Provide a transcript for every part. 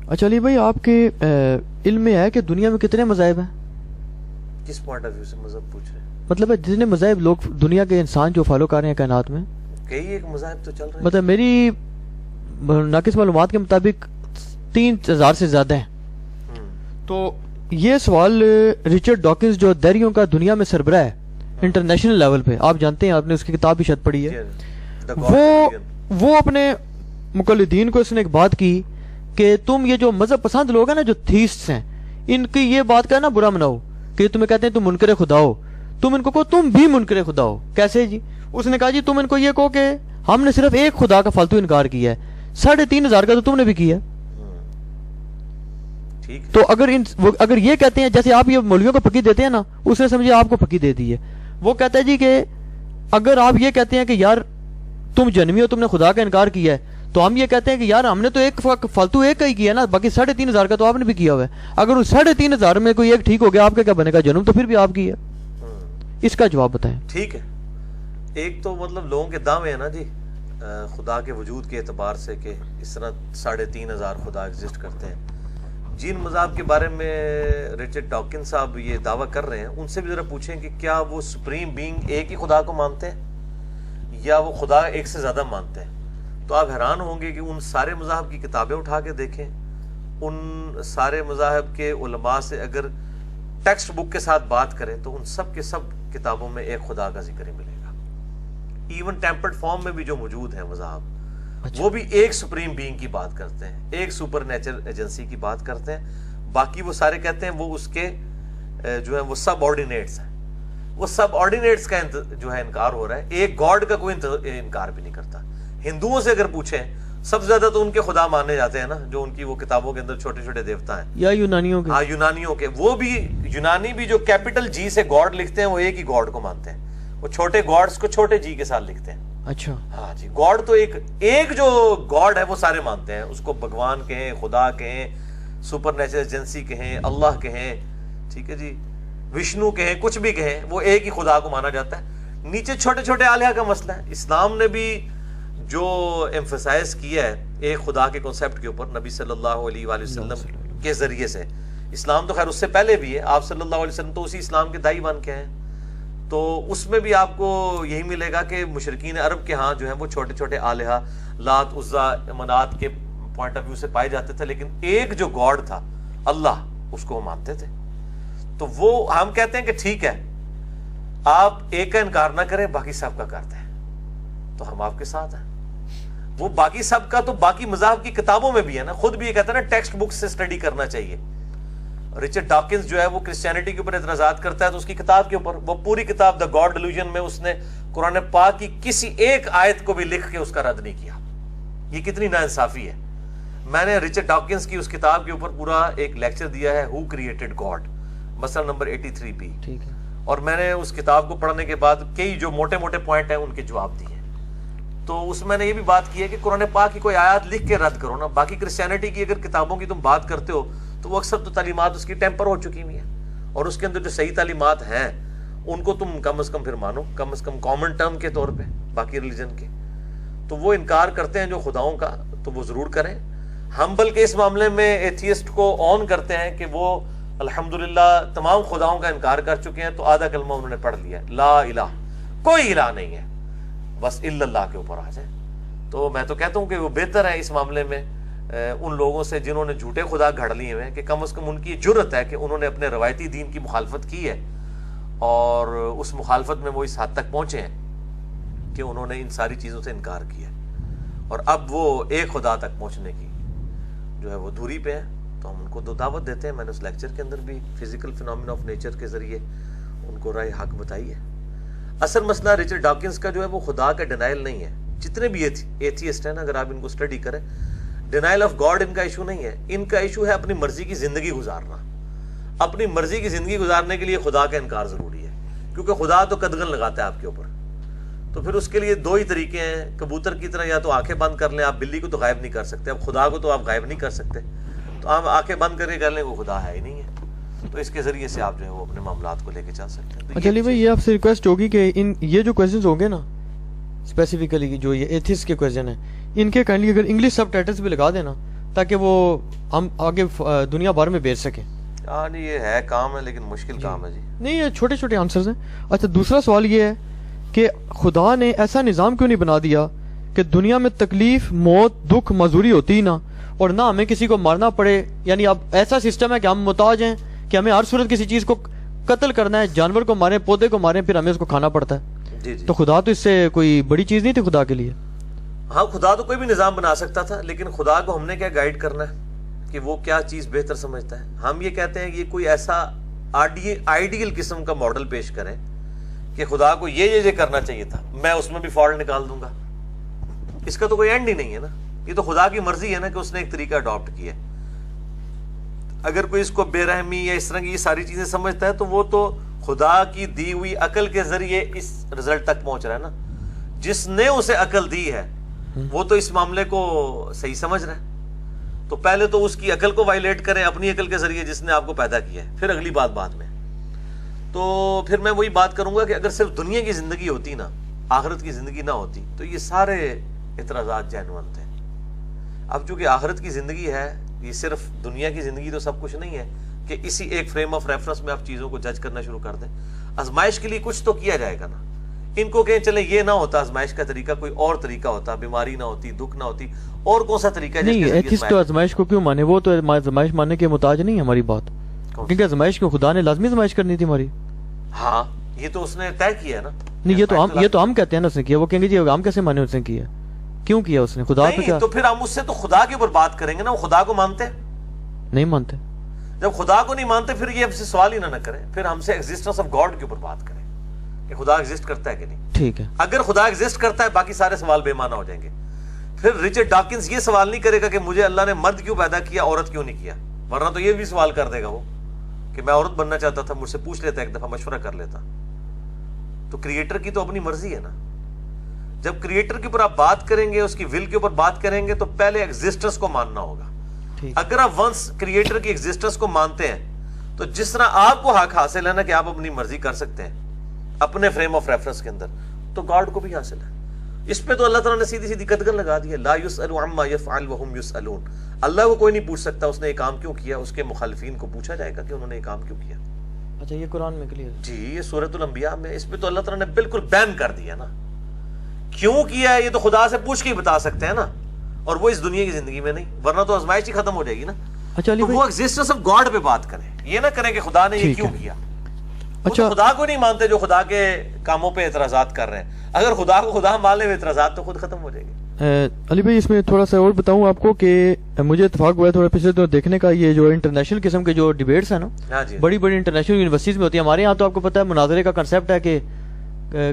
اچھا علی بھائی، آپ کے علم میں ہے کہ دنیا میں کتنے مذاہب ہیں؟ کس پوائنٹ آف ویو سے مذہب پوچھ رہے ہیں؟ مطلب جتنے مذاہب لوگ دنیا کے انسان جو فالو کر رہے ہیں کائنات میں، کئی ایک مذاہب تو چل رہے ہیں. مطلب میری ناقص معلومات کے مطابق 3000 سے زیادہ ہیں. تو یہ سوال رچرڈ ڈاکنز جو دیریوں کا دنیا میں سربراہ ہے انٹرنیشنل لیول پہ، آپ جانتے ہیں، آپ نے اس کی کتاب بھی شاید پڑھی ہے، وہ اپنے مقلدین کو اس نے ایک بات کی کہ تم یہ جو مذہب پسند لوگ ہیں نا، جو تھیسٹس ہیں، ان کی یہ بات کا نا برا مناؤ کہ تمہیں کہتے ہیں تم منکر خدا ہو، تم ان کو کہو تم بھی منکر خدا ہو. کیسے جی؟ اس نے کہا جی تم ان کو یہ کہو کہ ہم نے صرف ایک خدا کا فالتو انکار کیا ہے، 3500 کا تو تم نے بھی کیا. تو اگر یہ کہتے ہیں، جیسے آپ یہ مولویوں کو پکی دیتے ہیں نا، اس نے سمجھے آپ کو پکی دے دی ہے. وہ کہتا ہے جی کہ اگر آپ یہ کہتے ہیں کہ یار تم جنمی ہو، تم نے خدا کا انکار کیا ہے، تو ہم یہ کہتے ہیں کہ یار ہم نے تو ایک فالتو ایک کا ہی کیا نا، باقی 3500 کا تو آپ نے بھی کیا ہوا ہے. اگر اس 3500 میں کوئی ایک ٹھیک ہو گیا، آپ کا کیا بنے گا؟ جنم تو پھر بھی آپ کی ہے. اس کا جواب بتائیں. ٹھیک ہے، ایک تو مطلب لوگوں کے دعوے ہیں نا جی خدا کے وجود کے اعتبار سے کہ اس طرح 3500 خدا ایگزسٹ کرتے ہیں. جن مذہب کے بارے میں رچرڈ ڈاکن صاحب یہ دعویٰ کر رہے ہیں، ان سے بھی ذرا پوچھیں کہ کیا وہ سپریم بینگ ایک ہی خدا کو مانتے ہیں یا وہ خدا ایک سے زیادہ مانتے ہیں. تو آپ حیران ہوں گے کہ ان سارے مذاہب کی کتابیں اٹھا کے دیکھیں، ان سارے مذاہب کے علماء سے اگر ٹیکسٹ بک کے ساتھ بات کریں تو ان سب کے سب کتابوں میں ایک خدا کا ذکر ہی ملے گا. ایون ٹیمپرڈ فارم میں بھی جو موجود ہیں مذاہب، وہ بھی ایک سپریم بینگ کی بات کرتے ہیں، ایک سپر نیچرل ایجنسی کی بات کرتے ہیں. باقی وہ سارے کہتے ہیں وہ اس کے جو ہے وہ سب آرڈینیٹس ہیں. وہ سب آرڈینیٹس کا جو ہے انکار ہو رہا ہے، ایک گاڈ کا کوئی انکار بھی نہیں کرتا. ہندوؤں سے اگر پوچھیں، سب سے زیادہ تو ان کے خدا مانے جاتے ہیں نا، جو ان کی وہ کتابوں کے اندر چھوٹے چھوٹے دیوتا ہیں، یا یونانیوں کے. ہاں یونانیوں کے. وہ بھی یونانی بھی جو کیپٹل جی سے گاڈ لکھتے ہیں، وہ ایک ہی گاڈ کو مانتے ہیں. وہ چھوٹے گاڈس کو چھوٹے جی کے ساتھ لکھتے ہیں. اچھا ہاں جی، گاڈ تو ایک جو گاڈ ہے وہ سارے مانتے ہیں. اس کو بھگوان کہیں، خدا کہیں، سپر نیچرل ایجنسی کہیں، اللہ کہیں، ٹھیک ہے جی، وشنو کہیں، کچھ بھی کہیں، وہ ایک ہی خدا کو مانا جاتا ہے. نیچے چھوٹے چھوٹے آلیہ کا مسئلہ ہے. اسلام نے بھی جو ایمفسائز کیا ہے ایک خدا کے کنسیپٹ کے اوپر، نبی صلی اللہ علیہ وآلہ وسلم کے ذریعے سے. اسلام تو خیر اس سے پہلے بھی ہے، آپ صلی اللہ علیہ وسلم تو اسی اسلام کے دائی بن کے ہیں. تو اس میں بھی آپ کو یہی ملے گا کہ مشرکین عرب کے ہاں جو ہیں وہ چھوٹے چھوٹے آلہہ، لات، عزا، منات کے پوائنٹ آف ویو سے پائے جاتے تھے، لیکن ایک جو گاڈ تھا اللہ، اس کو وہ مانتے تھے. تو وہ ہم کہتے ہیں کہ ٹھیک ہے، آپ ایک کا انکار نہ کریں، باقی سب کا کرتے ہیں، تو ہم آپ کے ساتھ ہیں. وہ باقی سب کا تو باقی مذاہب کی کتابوں میں بھی ہے نا. خود بھی یہ کہتا ہے نا ٹیکسٹ بک سے اسٹڈی کرنا چاہیے. رچرڈ ڈاکنز جو ہے وہ کرسچینٹی کے اوپر اعتراضات کرتا ہے، تو اس کی کتاب کے اوپر وہ پوری کتاب دا گاڈ ڈیلوژن میں اس نے قرآن پاک کی کسی ایک آیت کو بھی لکھ کے اس کا رد نہیں کیا. یہ کتنی ناانصافی ہے. میں نے رچرڈ ڈاکنز کی اس کتاب کے اوپر پورا ایک لیکچر دیا ہے، ہو کریٹڈ گاڈ، مسئلہ نمبر 83 ٹھیک ہے. اور میں نے اس کتاب کو پڑھنے کے بعد کئی جو موٹے موٹے پوائنٹ ہیں ان کے جواب دیے. تو اس میں نے یہ بھی بات کی ہے کہ قرآن پاک کی کوئی آیات لکھ کے رد کرو نا. باقی کرسچینٹی کی اگر کتابوں کی تم بات کرتے ہو تو وہ اکثر تو تعلیمات اس کی ٹیمپر ہو چکی ہوئی ہیں، اور اس کے اندر جو صحیح تعلیمات ہیں ان کو تم کم از کم پھر مانو، کم از کم کامن ٹرم کے طور پہ باقی ریلیجن کے. تو وہ انکار کرتے ہیں جو خداؤں کا، تو وہ ضرور کریں. ہم بلکہ اس معاملے میں ایتھیسٹ کو آن کرتے ہیں کہ وہ الحمدللہ تمام خداؤں کا انکار کر چکے ہیں. تو آدھا کلمہ انہوں نے پڑھ لیا ہے، لا الہ، کوئی الہ نہیں ہے، بس الا اللہ کے اوپر آ جائیں. تو میں تو کہتا ہوں کہ وہ بہتر ہے اس معاملے میں ان لوگوں سے جنہوں نے جھوٹے خدا گھڑ لیے ہوئے ہیں، کہ کم از کم ان کی جرت ہے کہ انہوں نے اپنے روایتی دین کی مخالفت کی ہے، اور اس مخالفت میں وہ اس حد تک پہنچے ہیں کہ انہوں نے ان ساری چیزوں سے انکار کیا، اور اب وہ ایک خدا تک پہنچنے کی جو ہے وہ دوری پہ ہیں. تو ہم ان کو دعوت دیتے ہیں. میں نے اس لیکچر کے اندر بھی فزیکل فینومینا آف نیچر کے ذریعے ان کو رائے حق بتائی ہے. اصل مسئلہ رچرڈ ڈاکنز کا جو ہے وہ خدا کا ڈینائل نہیں ہے. جتنے بھی ایتھیسٹ ہیں نا، اگر آپ ان کو اسٹڈی کریں، ڈینائل آف گاڈ ان کا ایشو نہیں ہے. ان کا ایشو ہے اپنی مرضی کی زندگی گزارنا. اپنی مرضی کی زندگی گزارنے کے لیے خدا کا انکار ضروری ہے، کیونکہ خدا تو قدغن لگاتا ہے آپ کے اوپر. تو پھر اس کے لیے دو ہی طریقے ہیں، کبوتر کی طرح یا تو آنکھیں بند کر لیں. آپ بلی کو تو غائب نہیں کر سکتے، اب خدا کو تو آپ غائب نہیں کر سکتے، تو آپ آنکھیں بند کر کے کر لیں وہ خدا ہے ہی نہیں ہے. تو اس کے ذریعے سے آپ جو ہے وہ اپنے معاملات کو لے کے چل سکتے ہیں. چلیے بھائی، یہ آپ سے ریکویسٹ ہوگی کہ یہ جو کویشچنز ہوں گے نا، اسپیسیفکلی جو یہ ایتھیسٹ کے کویشچن ہیں، ان کے کائنڈلی اگر انگلش سب ٹائٹلز بھی لگا دینا، تاکہ وہ ہم آگے دنیا بھر میں بیچ سکیں. ہاں نہیں یہ ہے کام ہے لیکن مشکل کام ہے جی. نہیں یہ چھوٹے چھوٹے آنسرز ہیں. اچھا دوسرا سوال یہ ہے کہ خدا نے ایسا نظام کیوں نہیں بنا دیا کہ دنیا میں تکلیف موت دکھ معذوری ہوتی ہی نہ اور نہ ہمیں کسی کو مارنا پڑے. یعنی اب ایسا سسٹم ہے کہ ہم محتاج ہیں کہ ہمیں ہر صورت کسی چیز کو قتل کرنا ہے, جانور کو ماریں پودے کو ماریں پھر ہمیں اس کو کھانا پڑتا ہے. جی جی. تو خدا تو اس سے کوئی بڑی چیز نہیں تھی خدا کے لیے. ہاں خدا تو کوئی بھی نظام بنا سکتا تھا لیکن خدا کو ہم نے کیا گائیڈ کرنا ہے کہ وہ کیا چیز بہتر سمجھتا ہے. ہم یہ کہتے ہیں کہ یہ کوئی ایسا آئیڈیل قسم کا ماڈل پیش کریں کہ خدا کو یہ کرنا چاہیے تھا, میں اس میں بھی فالٹ نکال دوں گا. اس کا تو کوئی اینڈ ہی نہیں ہے نا. یہ تو خدا کی مرضی ہے نا کہ اس نے ایک طریقہ اڈاپٹ کیا ہے. اگر کوئی اس کو بے رحمی یا اس طرح کی یہ ساری چیزیں سمجھتا ہے تو وہ تو خدا کی دی ہوئی عقل کے ذریعے اس رزلٹ تک پہنچ رہا ہے نا. جس نے اسے عقل دی ہے وہ تو اس معاملے کو صحیح سمجھ رہا ہے. تو پہلے تو اس کی عقل کو وائلیٹ کریں اپنی عقل کے ذریعے جس نے آپ کو پیدا کیا ہے, پھر اگلی بات بعد میں. تو پھر میں وہی بات کروں گا کہ اگر صرف دنیا کی زندگی ہوتی نا, آخرت کی زندگی نہ ہوتی تو یہ سارے اعتراضات جینوئن تھے. اب چونکہ آخرت کی زندگی ہے, یہ صرف دنیا کی زندگی تو سب کچھ نہیں ہے کہ اسی ایک فریم آف ریفرنس میں آپ چیزوں کو جج کرنا شروع کر دیں. آزمائش کے لیے کچھ تو کیا جائے گا نا. ان کو کہیں چلے یہ نہ ہوتا آزمائش کا طریقہ, کوئی اور طریقہ ہوتا, بیماری نہ ہوتی, دکھ نہ ہوتی, اور کون سا طریقہ ہے نہیں. ایتھسٹ تو آزمائش کو کیوں مانے, وہ تو آزمائش ماننے کے محتاج نہیں ہے ہماری بات, کیونکہ آزمائش کو خدا نے لازمی آزمائش کرنی تھی ہماری. ہاں یہ تو اس نے طے کیا ہے نا. نہیں یہ تو ہم کہتے ہیں نا اس نے کیا, وہ کہیں گے جی ہم کیسے مانے اس نے کیا, کیوں کیا اس نے خدا پہ کیا. تو پھر ہم اس سے تو خدا کے اوپر بات کریں گے نا. وہ خدا کو مانتے نہیں مانتے. جب خدا کو نہیں مانتے پھر یہ ہم سے سوال ہی نہ کریں, پھر ہم سے ایگزسٹنس آف گاڈ کے اوپر بات کریں کہ خدا ایگزسٹ کرتا ہے کہ نہیں. ٹھیک ہے, اگر خدا ایگزسٹ کرتا ہے باقی سارے سوال بے معنی ہو جائیں گے. پھر رچرڈ ڈاکنز یہ سوال نہیں کرے گا کہ مجھے اللہ نے مرد کیوں پیدا کیا عورت کیوں نہیں کیا, ورنہ تو یہ بھی سوال کر دے گا وہ کہ میں عورت بننا چاہتا تھا, مجھ سے پوچھ لیتا, ایک دفعہ مشورہ کر لیتا. تو کریٹر کی تو اپنی مرضی ہے نا. جب کریٹر کے اوپر آپ بات کریں گے, اس کی ول کے اوپر بات کریں گے, تو پہلے ایگزسٹنس کو ماننا ہوگا. اگر آپ ونس کریٹر کی ایگزسٹنس کو مانتے ہیں تو جس طرح آپ کو حق حاصل ہے نا کہ آپ اپنی مرضی کر سکتے ہیں اپنے فریم آف ریفرنس کے اندر, تو گاڈ کو بھی حاصل ہے. اس پہ تو اللہ تعالیٰ نے سیدھی سیدھی قدغن لگا دی ہے, لا یسأل عما یفعل وهم یسألون. اللہ کو کوئی نہیں پوچھ سکتا اس نے یہ کام کیوں کیا, اس کے مخالفین کو پوچھا جائے گا کہ انہوں نے یہ کام کیوں کیا. اچھا یہ قرآن میں کلیئر جی, یہ سورۃ الانبیاء میں اس پہ تو اللہ تعالیٰ نے بالکل بین کر دیا نا. کیوں کیا ہے یہ تو خدا سے پوچھ کے ہی بتا سکتے ہیں نا, اور وہ اس دنیا کی زندگی میں نہیں, ورنہ تو آزمائش ہی ختم ہو جائے گی نا. اچھا تو وہ ایگزسٹنس آف گاڈ پہ بات کریں, یہ نہ کریں کہ خدا نے یہ کیوں کیا. اچھا خدا کو نہیں مانتے جو خدا کے کاموں پہ اعتراضات کر رہے ہیں. اگر خدا کو خدا مان لیں اعتراضات تو خود ختم ہو جائیں گے. علی بھائی اس میں تھوڑا سا اور بتاؤں آپ کو کہ مجھے اتفاق ہوا ہے تھوڑا پچھلے دنوں دیکھنے کا, یہ جو انٹرنیشنل قسم کے جو ڈیبیٹس ہیں نا, بڑی بڑی انٹرنیشنل یونیورسٹیز میں ہوتی ہیں. ہمارے یہاں تو آپ کو پتہ ہے مناظرے کا کنسیپٹ ہے کہ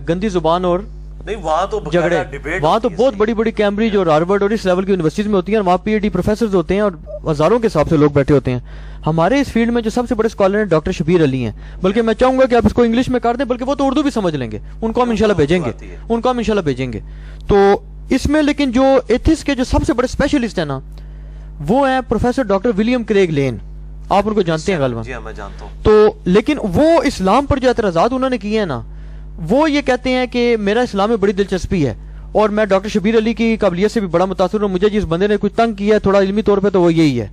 گندی زبان اور نہیں, وہاں تو جھگڑے, وہاں تو بہت بڑی بڑی کیمبرج اور ہارورڈ اور اس لیول کی یونیورسٹیز میں ہوتی ہیں, اور وہاں پی ایچ ڈی پروفیسرز ہوتے ہیں اور ہزاروں کے حساب سے لوگ بیٹھے ہوتے ہیں. ہمارے اس فیلڈ میں جو سب سے بڑے اسکالر ہیں ڈاکٹر شبیر علی ہیں, بلکہ میں چاہوں گا کہ آپ اس کو انگلش میں کر دیں, بلکہ وہ تو اردو بھی سمجھ لیں گے, ان کو ہم انشاءاللہ بھیجیں گے. تو اس میں لیکن جو ایتھس کے جو سب سے بڑے اسپیشلسٹ ہیں نا, وہ ہیں پروفیسر ڈاکٹر ولیم کریگ لین. آپ ان کو جانتے ہیں غالباً. جی میں جانتا ہوں. تو لیکن وہ اسلام پر جو اعتراضات انہوں نے کیے ہیں نا, وہ یہ کہتے ہیں کہ میرا اسلام میں بڑی دلچسپی ہے اور میں ڈاکٹر شبیر علی کی قابلیت سے بھی بڑا متاثر ہوں. مجھے جس بندے نے کچھ تنگ کیا ہے تھوڑا علمی طور پہ تو وہ یہی ہے,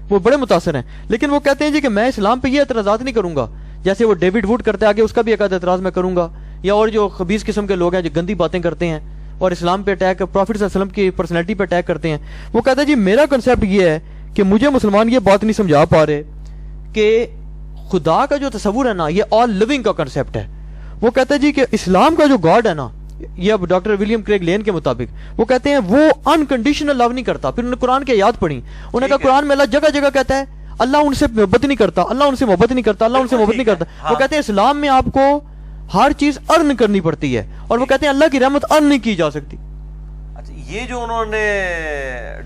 وہ بڑے متاثر ہیں. لیکن وہ کہتے ہیں جی کہ میں اسلام پہ یہ اعتراضات نہیں کروں گا جیسے وہ ڈیوڈ ووڈ کرتے آگے, اس کا بھی ایک اعتراض میں کروں گا, یا اور جو خبیث قسم کے لوگ ہیں جو گندی باتیں کرتے ہیں اور اسلام پہ اٹیک, پروفٹ صلی اللہ علیہ وسلم کی پرسنالٹی پہ اٹیک کرتے ہیں. وہ کہتا ہے جی میرا کنسیپٹ یہ ہے کہ مجھے مسلمان یہ بات نہیں سمجھا پا رہے کہ خدا کا جو تصور ہے نا یہ آل لیونگ کا کنسیپٹ ہے. وہ کہتا ہے جی کہ اسلام کا جو گاڈ ہے نا, یہ اب ڈاکٹر ولیم کریگ لین کے مطابق وہ کہتے ہیں وہ انکنڈیشنل لو نہیں کرتا. پھر انہوں نے قرآن کی آیات پڑھی, انہوں نے کہا قرآن میں اللہ جگہ جگہ کہتا ہے اللہ ان سے محبت نہیں کرتا, اللہ ان سے محبت نہیں کرتا, اللہ ان سے محبت نہیں کرتا. وہ کہتے ہیں اسلام میں آپ کو ہر چیز ارن کرنی پڑتی ہے, اور وہ کہتے ہیں اللہ کی رحمت ارن نہیں کی جا سکتی. اچھا یہ جو انہوں نے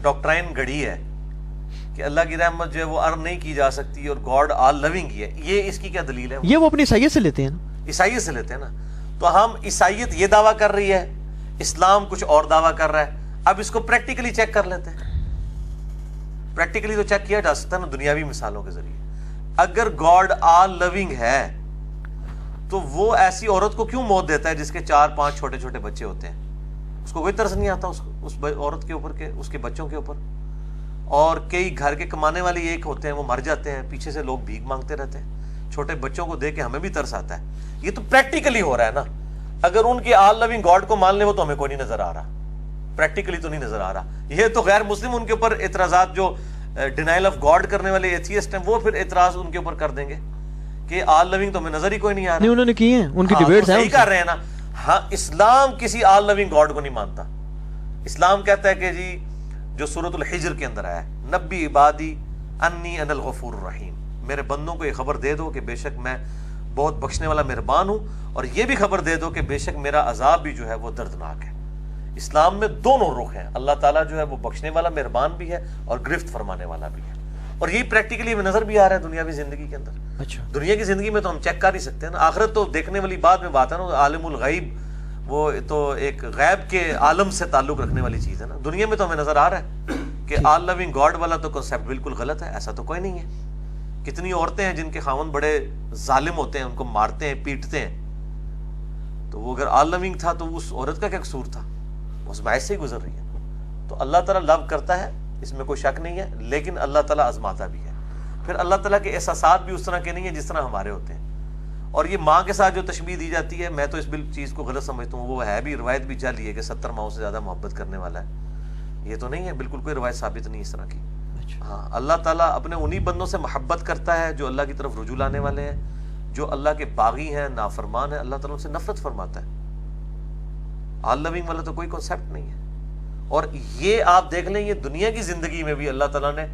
ڈاکٹرائن گھڑی ہے کہ اللہ کی رحمت جو ہے وہ ارن نہیں کی جا سکتی اور گاڈ آل لونگ ہے, یہ اس کی کیا دلیل ہے؟ یہ وہ اپنی عیسائیت سے لیتے ہیں نا, عیسائیت سے لیتے ہیں نا. تو ہم عیسائیت یہ دعویٰ کر رہی ہے, اسلام کچھ اور دعویٰ کر رہا ہے. اب اس کو پریکٹیکلی چیک کر لیتے ہیں. پریکٹیکلی تو چیک کیا جا سکتا ہے نا دنیاوی مثالوں کے ذریعے. اگر گاڈ آل لونگ ہے تو وہ ایسی عورت کو کیوں موت دیتا ہے جس کے 4-5 چھوٹے چھوٹے بچے ہوتے ہیں؟ اس کو کوئی ترس نہیں آتا اس عورت کے اوپر کے, اس کے بچوں کے اوپر. اور کئی گھر کے کمانے والے ایک ہوتے ہیں وہ مر جاتے ہیں, پیچھے سے لوگ بھیک مانگتے رہتے ہیں. چھوٹے بچوں کو دیکھ کے ہمیں بھی ترس آتا ہے. یہ تو پریکٹیکلی ہو رہا ہے نا. اگر ان کی آل لونگ گاڈ کو مان لیں وہ تو ہمیں کوئی نہیں نظر آ رہا, پریکٹیکلی تو نہیں نظر آ رہا. یہ تو غیر مسلم ان کے اوپر اعتراضات, جو ڈینائل آف گاڈ کرنے والے ایتھیسٹ ہیں, وہ پھر اعتراض ان کے اوپر کر دیں گے کہ آل لونگ تو ہمیں نظر ہی کوئی نہیں آ رہا. نہیں, انہوں نے کی ہیں, ان کی ڈیبیٹس ہیں, صحیح کر رہے ہیں نا. ہاں, اسلام کسی آل لونگ گاڈ کو نہیں مانتا. اسلام کہتا ہے کہ جی جو سورۃ الحجر کے اندر آیا ہے, نبی عبادی انی انا الغفور الرحیم, میرے بندوں کو یہ خبر دے دو کہ بے شک میں بہت بخشنے والا مہربان ہوں, اور یہ بھی خبر دے دو کہ بے شک میرا عذاب بھی جو ہے وہ دردناک ہے. اسلام میں دونوں رخ ہیں. اللہ تعالیٰ جو ہے وہ بخشنے والا مہربان بھی ہے اور گرفت فرمانے والا بھی ہے, اور یہی پریکٹیکلی ہمیں نظر بھی آ رہا ہے دنیاوی زندگی کے اندر. اچھا, دنیا کی زندگی میں تو ہم چیک کر ہی سکتے ہیں نا. آخرت تو دیکھنے والی بات میں بات ہے نا. عالم الغیب وہ تو ایک غیب کے عالم سے تعلق رکھنے والی چیز ہے نا. دنیا میں تو ہمیں نظر آ رہا ہے کہ آل لونگ گاڈ والا تو کنسیپٹ بالکل غلط ہے. ایسا تو کوئی نہیں ہے. کتنی عورتیں ہیں جن کے خاوند بڑے ظالم ہوتے ہیں, ان کو مارتے ہیں, پیٹتے ہیں. تو وہ اگر آل لونگ تھا تو اس عورت کا کیا قصور تھا؟ اس میں ایسے ہی گزر رہی ہے. تو اللہ تعالیٰ لو کرتا ہے, اس میں کوئی شک نہیں ہے, لیکن اللہ تعالیٰ آزماتا بھی ہے. پھر اللہ تعالیٰ کے احساسات بھی اس طرح کے نہیں ہیں جس طرح ہمارے ہوتے ہیں. اور یہ ماں کے ساتھ جو تشبیہ دی جاتی ہے, میں تو اس چیز کو غلط سمجھتا ہوں. وہ ہے بھی, روایت بھی چلی ہے کہ 70 ماؤں سے زیادہ محبت کرنے والا ہے. یہ تو نہیں ہے, بالکل کوئی روایت ثابت نہیں اس طرح کی. ہاں, اللہ تعالیٰ اپنے انہی بندوں سے محبت کرتا ہے جو اللہ کی طرف رجوع لانے والے ہیں, جو اللہ کے باغی ہیں, نافرمان ہیں. اللہ تعالیٰ ان سے نفرت فرماتا ہے. آل لونگ والا تو کوئی کنسیپٹ نہیں ہے. اور یہ آپ دیکھ لیں, یہ دنیا کی زندگی میں بھی اللہ تعالیٰ نے,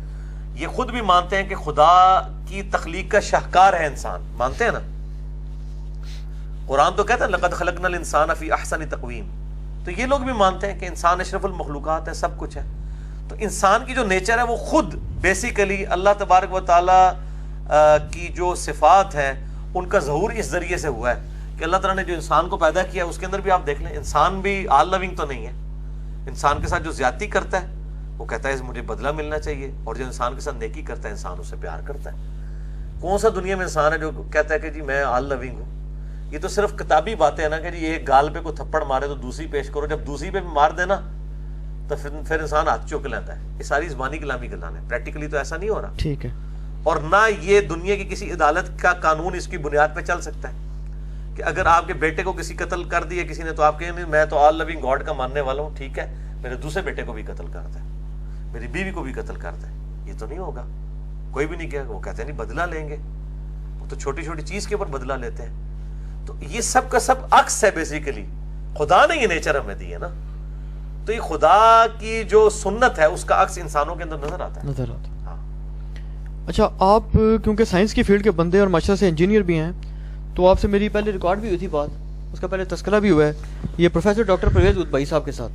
یہ خود بھی مانتے ہیں کہ خدا کی تخلیق کا شاہکار ہے انسان, مانتے ہیں نا. قرآن تو کہتا ہے لقد خلقنا الانسان فی احسن تقویم. تو یہ لوگ بھی مانتے ہیں کہ انسان اشرف المخلوقات ہے, سب کچھ ہے. تو انسان کی جو نیچر ہے وہ خود بیسیکلی اللہ تبارک و تعالیٰ کی جو صفات ہیں ان کا ظہور اس ذریعے سے ہوا ہے کہ اللہ تعالیٰ نے جو انسان کو پیدا کیا اس کے اندر بھی آپ دیکھ لیں, انسان بھی آل لونگ تو نہیں ہے. انسان کے ساتھ جو زیادتی کرتا ہے وہ کہتا ہے مجھے بدلہ ملنا چاہیے, اور جو انسان کے ساتھ نیکی کرتا ہے انسان اسے پیار کرتا ہے. کون سا دنیا میں انسان ہے جو کہتا ہے کہ جی میں آل لونگ ہوں؟ یہ تو صرف کتابی باتیں ہیں نا کہ جی ایک گال پہ کوئی تھپڑ مارے تو دوسری پیش کرو, جب دوسری پہ مار دینا تو پھر انسان ہاتھ چوک لیتا ہے. یہ ساری زبانی کلامی گلان ہے, پریکٹیکلی تو ایسا نہیں ہو رہا. ٹھیک ہے. اور نہ یہ دنیا کی کسی عدالت کا قانون اس کی بنیاد پہ چل سکتا ہے کہ اگر آپ کے بیٹے کو کسی قتل کر دیا کسی نے تو آپ کہیں میں تو آل لونگ گاڈ کا ماننے والا ہوں, ٹھیک ہے میرے دوسرے بیٹے کو بھی قتل کرتا ہے, میری بیوی کو بھی قتل کرتا ہے. یہ تو نہیں ہوگا, کوئی بھی نہیں کہے گا. وہ کہتے ہیں نہیں بدلہ لیں گے, وہ تو چھوٹی چھوٹی چیز کے اوپر بدلہ لیتے ہیں. تو یہ سب کا سب عکس ہے بیسیکلی. خدا نے یہ نیچر ہمیں دی ہے نا, تو یہ خدا کی جو سنت ہے اس کا عکس انسانوں کے اندر نظر آتا ہے. ہاں. اچھا, آپ کیونکہ سائنس کی فیلڈ کے بندے اور معاشرے سے انجینئر بھی ہیں, تو آپ سے میری پہلے ریکارڈ بھی ہوئی تھی بات, اس کا پہلے تذکرہ بھی ہوا ہے یہ پروفیسر ڈاکٹر پرویز ادبائی صاحب کے ساتھ.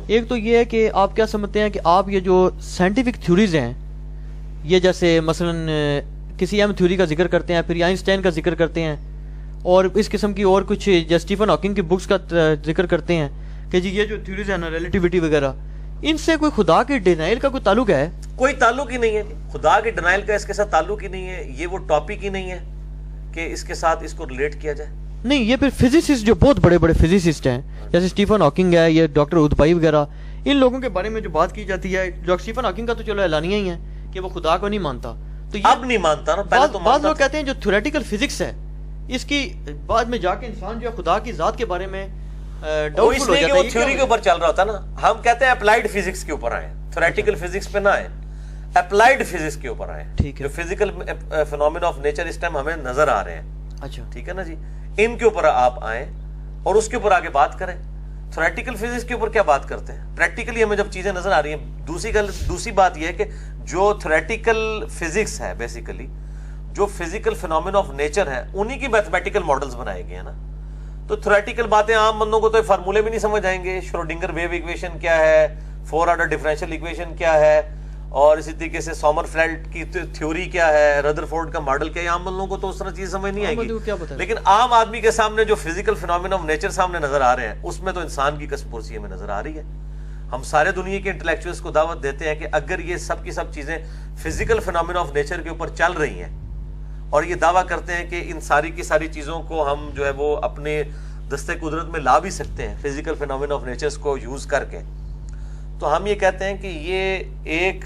ایک تو یہ ہے کہ آپ کیا سمجھتے ہیں کہ آپ یہ جو سائنٹیفک تھیوریز ہیں, یہ جیسے مثلاً کسی اہم تھیوری کا ذکر کرتے ہیں, پھر آئنسٹائن کا ذکر کرتے ہیں, اور اس قسم کی اور کچھ اسٹیفن ہاکنگ کی بکس کا ذکر کرتے ہیں کہ جی یہ جو تھیوریز ہیں نا ریلیٹیوٹی وغیرہ, ان سے کوئی خدا کے ڈینائل کا کوئی تعلق ہے؟ کوئی تعلق ہی نہیں ہے. خدا کے ڈینائل کا اس کے ساتھ تعلق ہی نہیں ہے. یہ وہ ٹاپک ہی نہیں ہے کہ اس کے ساتھ اس کو ریلیٹ کیا جائے. نہیں, یہ پھر فزسسٹ جو بہت بڑے بڑے فزسسٹ ہیں جیسے اسٹیفن ہاکنگ ہے, یہ ڈاکٹر ادبائی وغیرہ, ان لوگوں کے بارے میں جو بات کی جاتی ہے, جو اسٹیفن ہاکنگ کا تو چلو اعلانیہ ہی ہے کہ وہ خدا کو نہیں مانتا, تو اب نہیں مانتا نا, پہلے تو بعض لوگ کہتے ہیں جو تھیوریٹیکل فزکس ہے اس کی بعد میں جا کے انسان جو ہے خدا کی ذات کے بارے میں ڈاؤٹ فل ہو جاتا ہے. وہ تھیوری کے اوپر چل رہا ہوتا ہے نا. ہم کہتے ہیں اپلائیڈ فزکس کے اوپر آئیں, تھیوریٹیکل فزکس پہ نہ آئیں, اپلائیڈ فزکس کے اوپر آئیں. جو فزیکل فینومینا آف نیچر اس ٹائم ہمیں نظر آ رہے ہیں, اچھا ٹھیک ہے نا جی, ان کے اوپر آپ آئیں اور اس کے اوپر آگے بات کریں. تھیوریٹیکل فزکس کے اوپر کیا بات کرتے ہیں, پریکٹیکلی ہمیں جب چیزیں نظر آ رہی ہیں. دوسری بات یہ ہے کہ جو تھیوریٹیکل فزکس ہے بیسیکلی جو فزیکل فینومینا آف نیچر ہے انہی کی میتھمیٹیکل ماڈلز بنائے گئے ہیں نا. تو تھیوریٹیکل باتیں عام بندوں کو تو فارمولے بھی نہیں سمجھ آئیں گے. شروڈنگر ویو ایکویشن کیا ہے, 4 آرڈر ڈیفرنشیل ایکویشن کیا ہے, اور اسی طریقے سے سومرفیلڈ کی تھیوری کیا ہے, ردرفورڈ کا ماڈل کیا ہے, عام بندوں کو تو اس طرح چیز سمجھ نہیں آئے گی. لیکن عام آدمی کے سامنے جو فزیکل فینومینا آف نیچر سامنے نظر آ رہے ہیں اس میں تو انسان کی کسپرسی ہمیں نظر آ رہی ہے. ہم سارے دنیا کے انٹلیکچوئلس کو دعوت دیتے ہیں کہ اگر یہ سب کی سب چیزیں فزیکل فینومینا آف نیچر کے اوپر چل رہی ہیں اور یہ دعویٰ کرتے ہیں کہ ان ساری کی ساری چیزوں کو ہم جو ہے وہ اپنے دستے قدرت میں لا بھی سکتے ہیں فزیکل فینومینا آف نیچرز کو یوز کر کے, تو ہم یہ کہتے ہیں کہ یہ ایک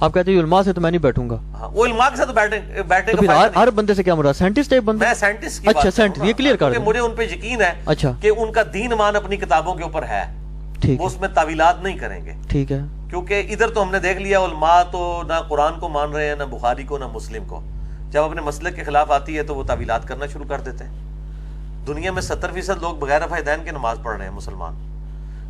آپ کہتے ہیں علماء سے تو میں نہیں بیٹھوں گا. وہ علماء کے ساتھ بیٹھنے تو پھر ہر بندے سے کیا مراد؟ سائنٹسٹ ایک بندہ؟ میں سائنٹسٹ کی اچھا سائنٹسٹ، یہ کلیئر کر دیں. مجھے ان پہ یقین ہے اچھا کہ ان کا دین مان اپنی کتابوں کے اوپر ہے، ٹھیک وہ اس میں تعویلات نہیں کریں گے. ٹھیک ہے. کیونکہ ادھر تو ہم نے دیکھ لیا علماء تو نہ قرآن کو مان رہے ہیں، نہ بخاری کو، نہ مسلم کو. جب اپنے مسلک کے خلاف آتی ہے تو وہ تعویلات کرنا شروع کر دیتے ہیں. دنیا میں 70% لوگ بغیر رفع یدین کے نماز پڑھ رہے ہیں مسلمان،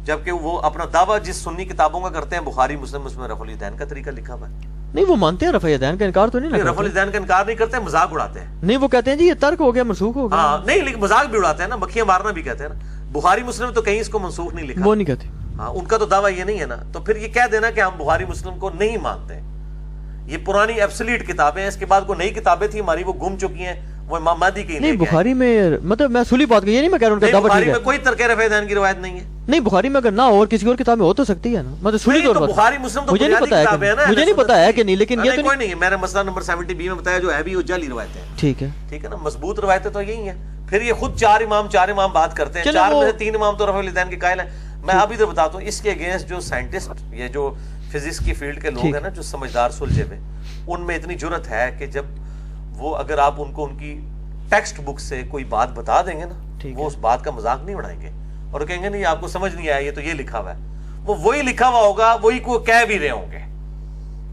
جبکہ وہ اپنا دعویٰ جس سنی کتابوں کا کرتے ہیں بخاری مسلم، اس میں رفع الیدین کا طریقہ لکھا ہوا ہے. نہیں وہ مانتے ہیں رفع یدین کا، انکار تو نہیں. رفع الیدین کا انکار نہیں کرتے، مذاق اڑاتے ہیں. نہیں وہ کہتے ہیں جی یہ ترک ہو گیا، منسوخ ہو گیا. ہاں نہیں، لیکن مذاق بھی اڑاتے ہیں نا، مکھیاں مارنا بھی کہتے ہیں نا. بخاری مسلم تو کہیں اس کو منسوخ نہیں لکھا، وہ نہیں کہتے. ہاں ان کا تو دعویٰ یہ نہیں ہے نا. تو پھر یہ کہہ دینا کہ ہم بخاری مسلم کو نہیں مانتے ہیں، یہ پرانی ایبسلیٹ کتابیں ہیں. اس کے بعد کوئی نئی کتابیں تھیں ہماری، وہ گم چکی ہیں، وہ امام مہدی کی نہیں. بخاری میں مطلب میں اصولی بات یہ نہیں میں کہہ رہا ہوں کہ دعوت بخاری میں کوئی ترک رفع یدین کی روایت نہیں ہے. نہیں بخاری میں اگر نہ ہو اور کسی اور کتاب میں ہو تو سکتی ہے نا، مطلب سنی طور پر. بخاری مسلم تو مجھے نہیں پتا ہے، مجھے نہیں پتا ہے کہ نہیں، لیکن یہ تو کوئی نہیں. میں نے مسئلہ نمبر 70B میں بتایا جو ہے بھی وہ جعلی روایتیں ہیں. ٹھیک ہے، ٹھیک ہے نا. مضبوط روایتیں تو یہی ہیں. پھر یہ خود چار امام بات کرتے ہیں، 4 میں سے 3 امام تو رفع الیدین کے قائل ہیں. میں اب ادھر بتاتا ہوں اس کے اگینسٹ جو سائنٹسٹ، یہ جو فزکس کی فیلڈ کے لوگ ہیں نا، جو سمجھدار سلجھے ہوئے، ان میں اتنی جرت ہے کہ جب وہ اگر آپ ان کو ان کی ٹیکسٹ بک سے کوئی بات بتا دیں گے نا، وہ اس بات کا مذاق نہیں اڑائیں گے اور کہیں گے نہیں آپ کو سمجھ نہیں آیا، یہ تو یہ لکھا ہوا ہے. وہ وہی لکھا ہوا ہوگا، وہی کو کہہ بھی رہے ہوں گے.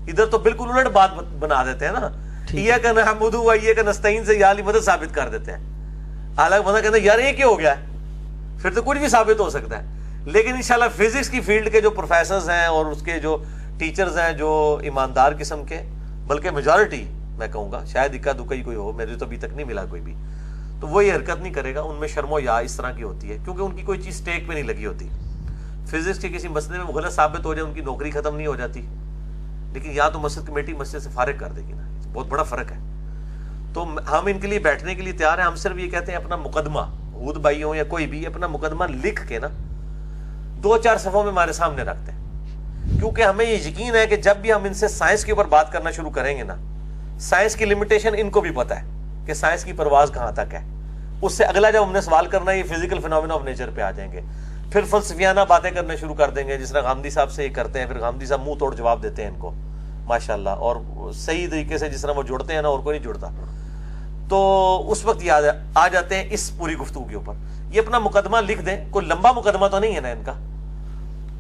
ادھر تو بالکل الٹ بات بنا دیتے ہیں نا. ایاک نعبد و ایاک نستعین سے یا علی مدد ثابت کر دیتے ہیں. حالانکہ بندہ کہتا ہے یار یہ کیا ہو گیا ہے، پھر تو کچھ بھی ثابت ہو سکتا ہے. لیکن انشاءاللہ فزکس کی فیلڈ کے جو پروفیسرز ہیں اور اس کے جو ٹیچرز ہیں جو ایماندار قسم کے، بلکہ میجورٹی میں کہوں گا، شاید اکا دکا ہی کوئی ہو، میرے تو ابھی تک نہیں ملا کوئی بھی، تو وہ یہ حرکت نہیں کرے گا. ان میں شرم و یا اس طرح کی ہوتی ہے کیونکہ ان کی کوئی چیز ٹیک پہ نہیں لگی ہوتی. فزکس کے کسی مسئلے میں غلط ثابت ہو جائے ان کی نوکری ختم نہیں ہو جاتی، لیکن یا تو مسجد کمیٹی مسجد سے فارغ کر دے گی نا. بہت بڑا فرق ہے. تو ہم ان کے لیے بیٹھنے کے لیے تیار ہیں. ہم صرف یہ کہتے ہیں اپنا مقدمہ، ہود بھائی ہوں یا کوئی بھی، اپنا مقدمہ لکھ کے نا 2-4 صفحوں میں ہمارے سامنے رکھتے ہیں. کیونکہ ہمیں یہ یقین ہے کہ جب بھی ہم ان سے سائنس کے اوپر بات کرنا شروع کریں گے نا، سائنس کی لمیٹیشن ان کو بھی پتہ ہے کہ سائنس کی پرواز کہاں تک ہے. اس سے اگلا جب ہم نے سوال کرنا ہے یہ فزیکل فینومینا آف نیچر پہ آ جائیں گے. پھر فلسفیانہ باتیں کرنے شروع کر دیں گے، جس طرح غامدی صاحب سے یہ کرتے ہیں. پھر غامدی صاحب منہ توڑ جواب دیتے ہیں ان کو ماشاءاللہ، اور صحیح طریقے سے جس طرح وہ جڑتے ہیں نا اور کوئی نہیں جڑتا. تو اس وقت یاد آ جاتے ہیں اس پوری گفتگو کے اوپر. یہ اپنا مقدمہ لکھ دیں، کوئی لمبا مقدمہ تو نہیں ہے نا ان کا،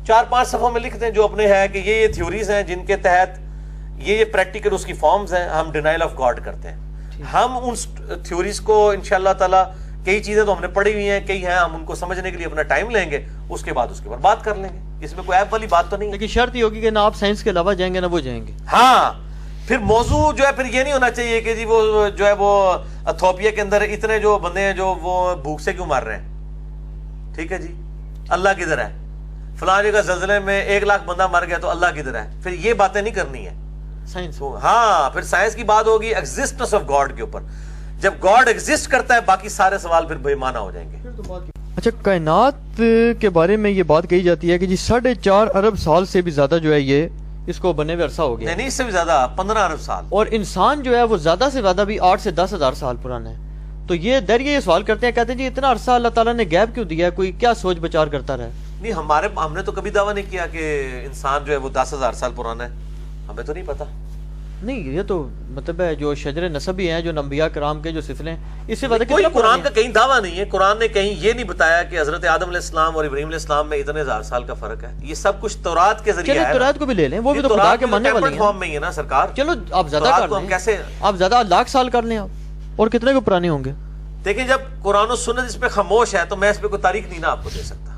4-5 صفحوں میں لکھ دیں جو اپنے ہے کہ یہ تھیوریز ہیں جن کے تحت یہ پریکٹیکل اس کی فارمز ہیں. ہم ڈینائل آف گاڈ کرتے ہیں. ہم ان تھیوریز کو انشاءاللہ تعالی، کئی چیزیں تو ہم نے پڑھی ہوئی ہیں، کئی ہیں ہم ان کو سمجھنے کے لیے اپنا ٹائم لیں گے، اس کے بعد اس کے اوپر بات کر لیں گے. اس میں کوئی ایپ والی بات تو نہیں ہے. لیکن شرط یہ ہوگی کہ نہ آپ سائنس کے علاوہ جائیں گے نہ وہ جائیں گے. ہاں پھر موضوع جو ہے پھر یہ نہیں ہونا چاہیے کہ جی وہ جو ہے وہ ایتھوپیا کے اندر اتنے جو بندے ہیں جو وہ بھوک سے کیوں مار رہے ہیں. ٹھیک ہے جی، اللہ کدھر ہے، فلاں جگہ زلزلے میں 1 لاکھ بندہ مر گیا تو اللہ کدھر ہے. پھر یہ باتیں نہیں کرنی ہے سائنس. ہاں پھر سائنس کی بات ہوگی ایگزسٹنس آف گاڈ کے اوپر. جب گاڈ ایگزسٹ کرتا ہے باقی سارے سوال پھر بے معنی ہو جائیں گے. اچھا کائنات کے بارے میں یہ بات کہی جاتی ہے کہ جی 4.5 ارب سال سے بھی زیادہ جو ہے یہ اس کو بنے ہوئے عرصہ ہو گیا. نہیں اس سے بھی زیادہ 15 ارب سال. اور انسان جو ہے وہ زیادہ سے زیادہ بھی 8 سے 10 ہزار سال پرانا ہے. تو یہ دریہ یہ سوال کرتے ہیں، کہتے ہیں جی اتنا عرصہ اللہ تعالیٰ نے گیپ کیوں دیا ہے، کوئی کیا سوچ بچار کرتا رہے. نہیں ہم نے تو کبھی دعویٰ نہیں کیا کہ انسان جو ہے وہ 10,000 سال پرانا ہے. ہمیں تو نہیں پتا. نہیں یہ تو مطلب ہے جو شجر نسبی ہیں، جو انبیاء کرام کے جو سلسلے ہیں، اس سے کوئی قرآن کا کہیں دعویٰ نہیں ہے. قرآن نے کہیں یہ نہیں بتایا کہ حضرت آدم علیہ السلام اور ابراہیم علیہ السلام میں اتنے 1000 سال کا فرق ہے. یہ سب کچھ تورات کے ذریعے ہے. تورات کو بھی لے لیں، وہ بھی تو خدا کے ماننے والے ہیں. فارم میں ہی ہے نا سرکار. چلو آپ زیادہ کر لیں، کیسے آپ زیادہ 1,00,000 سال کر لیں آپ، اور کتنے کو پرانے ہوں گے. دیکھیں جب قرآن و سنت اس پہ خاموش ہے تو میں اس پہ کوئی تاریخ نہیں نا آپ کو دے سکتا.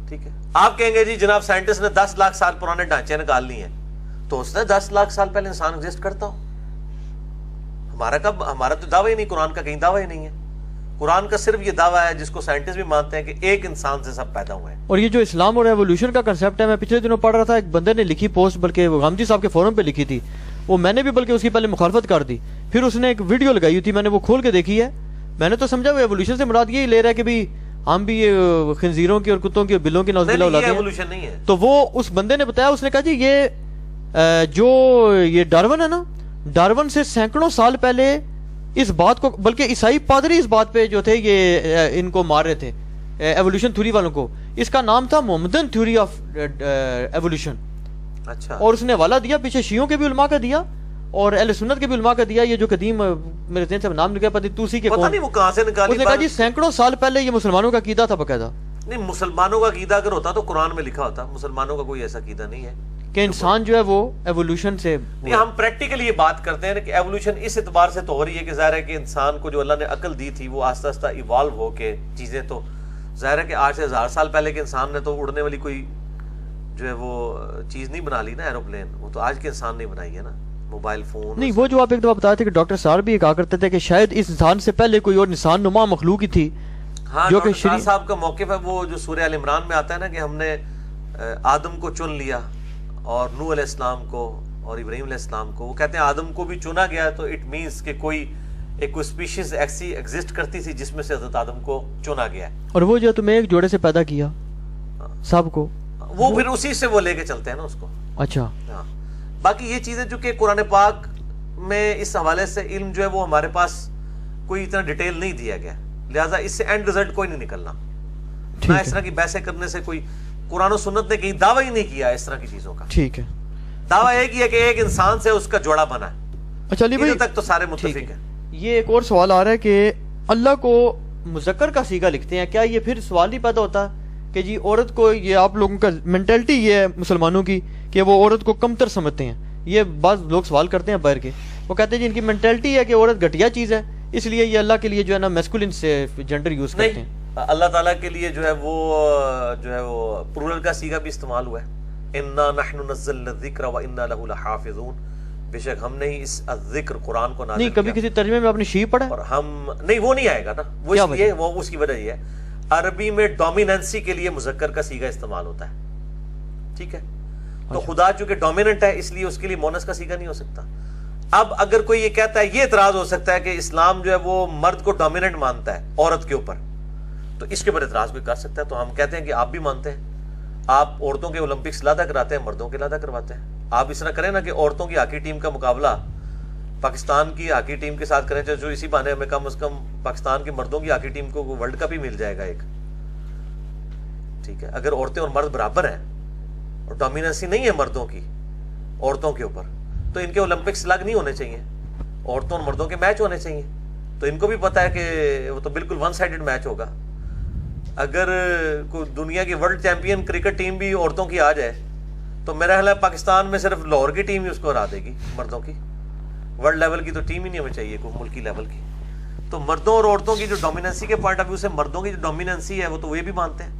ٹھیک ہے، آپ کہیں گے جی جناب سائنٹسٹ نے 10 لاکھ سال پرانے ڈھانچے نکال لی ہیں، تو اس نے 10 لاکھ سال پہلے انسان ایگزسٹ کرتا ہو. ہمارا تو دعویٰ ہی نہیں، قرآن کا کہیں دعویٰ ہی نہیں ہے. قرآن کا صرف یہ دعویٰ ہے جس کو سائنٹسٹ بھی مانتے ہیں کہ ایک انسان سے سب پیدا ہوئے ہیں. اور یہ جو اسلام اور ایوولوشن کا کنسیپٹ ہے، میں پچھلے دنوں پڑھ رہا تھا، ایک بندے نے لکھی پوسٹ، بلکہ غامدی صاحب کے فورم پہ لکھی تھی، وہ میں نے بھی بلکہ اس کی پہلے مخالفت کر دی. پھر اس نے ایک ویڈیو لگائی تھی، میں نے وہ کھول کے دیکھی ہے. میں نے تو سمجھا وہ ایوولوشن سے مراد یہی لے رہا ہے کہ بھی ہم بھی یہ خنزیروں کی اور کتوں کی اور بلوں کی نوز باللہ اولاد ہیں. تو وہ اس بندے نے بتایا، اس نے کہا جی یہ جو یہ ڈارون ہے نا، ڈارون سے سینکڑوں سال پہلے اس بات کو، بلکہ عیسائی پادری اس بات پہ جو تھے یہ ان کو مار رہے تھے ایوولوشن تھیوری والوں کو. اس کا نام تھا محمدن تھیوری آف ایوولوشن. اچھا. اور اس نے حوالہ دیا پیچھے شیعوں کے بھی علماء کا دیا اور اہل سنت کے بھی علماء کا دیا. یہ جو قدیم میرے ذہن سے نام نکلا پتہ توسی کے پتہ نہیں وہ کہاں سے نکالی. اس نے کہا جی سینکڑوں سال پہلے یہ مسلمانوں کا عقیدہ تھا باقاعدہ. نہیں مسلمانوں کا عقیدہ اگر ہوتا تو قرآن میں لکھا ہوتا. مسلمانوں کا کوئی ایسا عقیدہ نہیں ہے کہ انسان جو ہے وہ ایوولوشن سے. نہیں ہم پریکٹیکلی یہ بات کرتے ہیں کہ ایوولوشن اس اعتبار سے تو ہو رہی ہے کہ ظاہر ہے کہ انسان کو جو اللہ نے عقل دی تھی وہ آہستہ آہستہ ایوالو ہو کے چیزیں, تو ظاہر ہے کہ آج سے 1000 سال پہلے کے انسان نے تو اڑنے والی کوئی جو ہے وہ چیز نہیں بنا لی نا, ایروپلین. وہ تو آج کے انسان نے بنائی ہے نا, موبائل فون. نہیں وہ جو آپ ایک دفعہ بتاتے تھے کہ ڈاکٹر صاحب بھی کہا کرتے تھے کہ شاید اس انسان سے پہلے کوئی اور انسان نما مخلوق ہی تھی. ہاں جو کہ ڈاکٹر صاحب کا موقف ہے وہ جو سورہ ال عمران میں آتا ہے نا کہ ہم نے آدم کو چن لیا اور نوح علیہ السلام کو اور ابراہیم علیہ السلام کو. وہ کہتے ہیں آدم کو بھی چنا گیا تو اٹ مینس کہ کوئی اسپیشیز ایسی ایگزسٹ کرتی تھی جس میں سے حضرت آدم کو چنا گیا ہے. اور وہ جو تمہیں ایک جوڑے سے پیدا کیا سب کو, وہ پھر اسی سے وہ لے کے چلتے ہیں نا اس کو. اچھا ہاں باقی یہ چیزیں چونکہ قرآن پاک میں اس حوالے سے علم جو ہے وہ ہمارے پاس کوئی اتنا ڈیٹیل نہیں دیا گیا, لہٰذا اس سے اینڈ رزلٹ کوئی نہیں نکلنا. نہ اس طرح کی بحثیں کرنے سے کوئی قرآن و سنت نے کہیں دعویٰ ہی نہیں کیا اس طرح کی چیزوں کا. ٹھیک ہے, دعویٰ یہ کیا کہ ایک انسان سے اس کا جوڑا بنا ہے. اچھا علی بھائی تک تو سارے متفق ہیں. یہ ایک اور سوال آ رہا ہے کہ اللہ کو مذکر کا صیغہ لکھتے ہیں, کیا یہ پھر سوال ہی پیدا ہوتا کہ جی عورت کو, یہ آپ لوگوں کا مینٹلٹی یہ ہے مسلمانوں کی کہ وہ عورت کو کمتر سمجھتے ہیں. یہ بعض لوگ سوال کرتے ہیں باہر کے, وہ کہتے ہیں جی ان کی مینٹلٹی ہے کہ عورت گھٹیا چیز ہے, اس لیے یہ اللہ کے لیے جو ہے نا میسکولن سے جنڈر یوز کرتے ہیں. اللہ تعالیٰ کے لیے جو ہے وہ پلورل کا صیغہ بھی استعمال ہوا ہے. انا نحن نزلنا الذکر وانا لہ لحافظون, بے شک ہم نے ہی اس ذکر قرآن کو نازل نہیں کبھی کسی ترجمے میں اپنی شی پڑھا اور ہم نہیں, وہ نہیں آئے گا نا. وہ اس لیے وہ اس کی وجہ یہ ہے عربی میں ڈومیننسی کے لیے مذکر کا صیغہ استعمال ہوتا ہے. ٹھیک ہے, تو خدا چونکہ ڈومیننٹ ہے اس لیے اس کے لیے مونس کا صیغہ نہیں ہو سکتا. اب اگر کوئی یہ کہتا ہے, یہ اعتراض ہو سکتا ہے کہ اسلام جو ہے وہ مرد کو ڈومیننٹ مانتا ہے عورت کے اوپر, تو اس کے اوپر اعتراض بھی کر سکتا ہے. تو ہم کہتے ہیں کہ آپ بھی مانتے ہیں, آپ عورتوں کے اولمپکس لادا کراتے ہیں, مردوں کے لادا کرواتے ہیں. آپ اس طرح کریں نا کہ عورتوں کی ہاکی ٹیم کا مقابلہ پاکستان کی ہاکی ٹیم کے ساتھ کریں, جو اسی بہانے ہمیں کم از کم پاکستان کے مردوں کی ہاکی ٹیم کو ورلڈ کپ ہی مل جائے گا ایک. ٹھیک ہے, اگر عورتیں اور مرد برابر ہیں اور ڈومیننسی نہیں ہے مردوں کی عورتوں کے اوپر, تو ان کے اولمپکس الگ نہیں ہونے چاہیے, عورتوں اور مردوں کے میچ ہونے چاہیے. تو ان کو بھی پتا ہے کہ وہ تو بالکل ون سائیڈڈ میچ ہوگا. اگر کوئی دنیا کی ورلڈ چیمپئن کرکٹ ٹیم بھی عورتوں کی آ جائے تو میرا خیال ہے پاکستان میں صرف لاہور کی ٹیم ہی اس کو ہرا دے گی. مردوں کی ورلڈ لیول کی تو ٹیم ہی نہیں ہمیں چاہیے, کوئی ملکی لیول کی. تو مردوں اور عورتوں کی جو ڈومیننسی کے پوائنٹ آف ویو سے مردوں کی جو ڈومیننسی ہے وہ تو وہ بھی مانتے ہیں.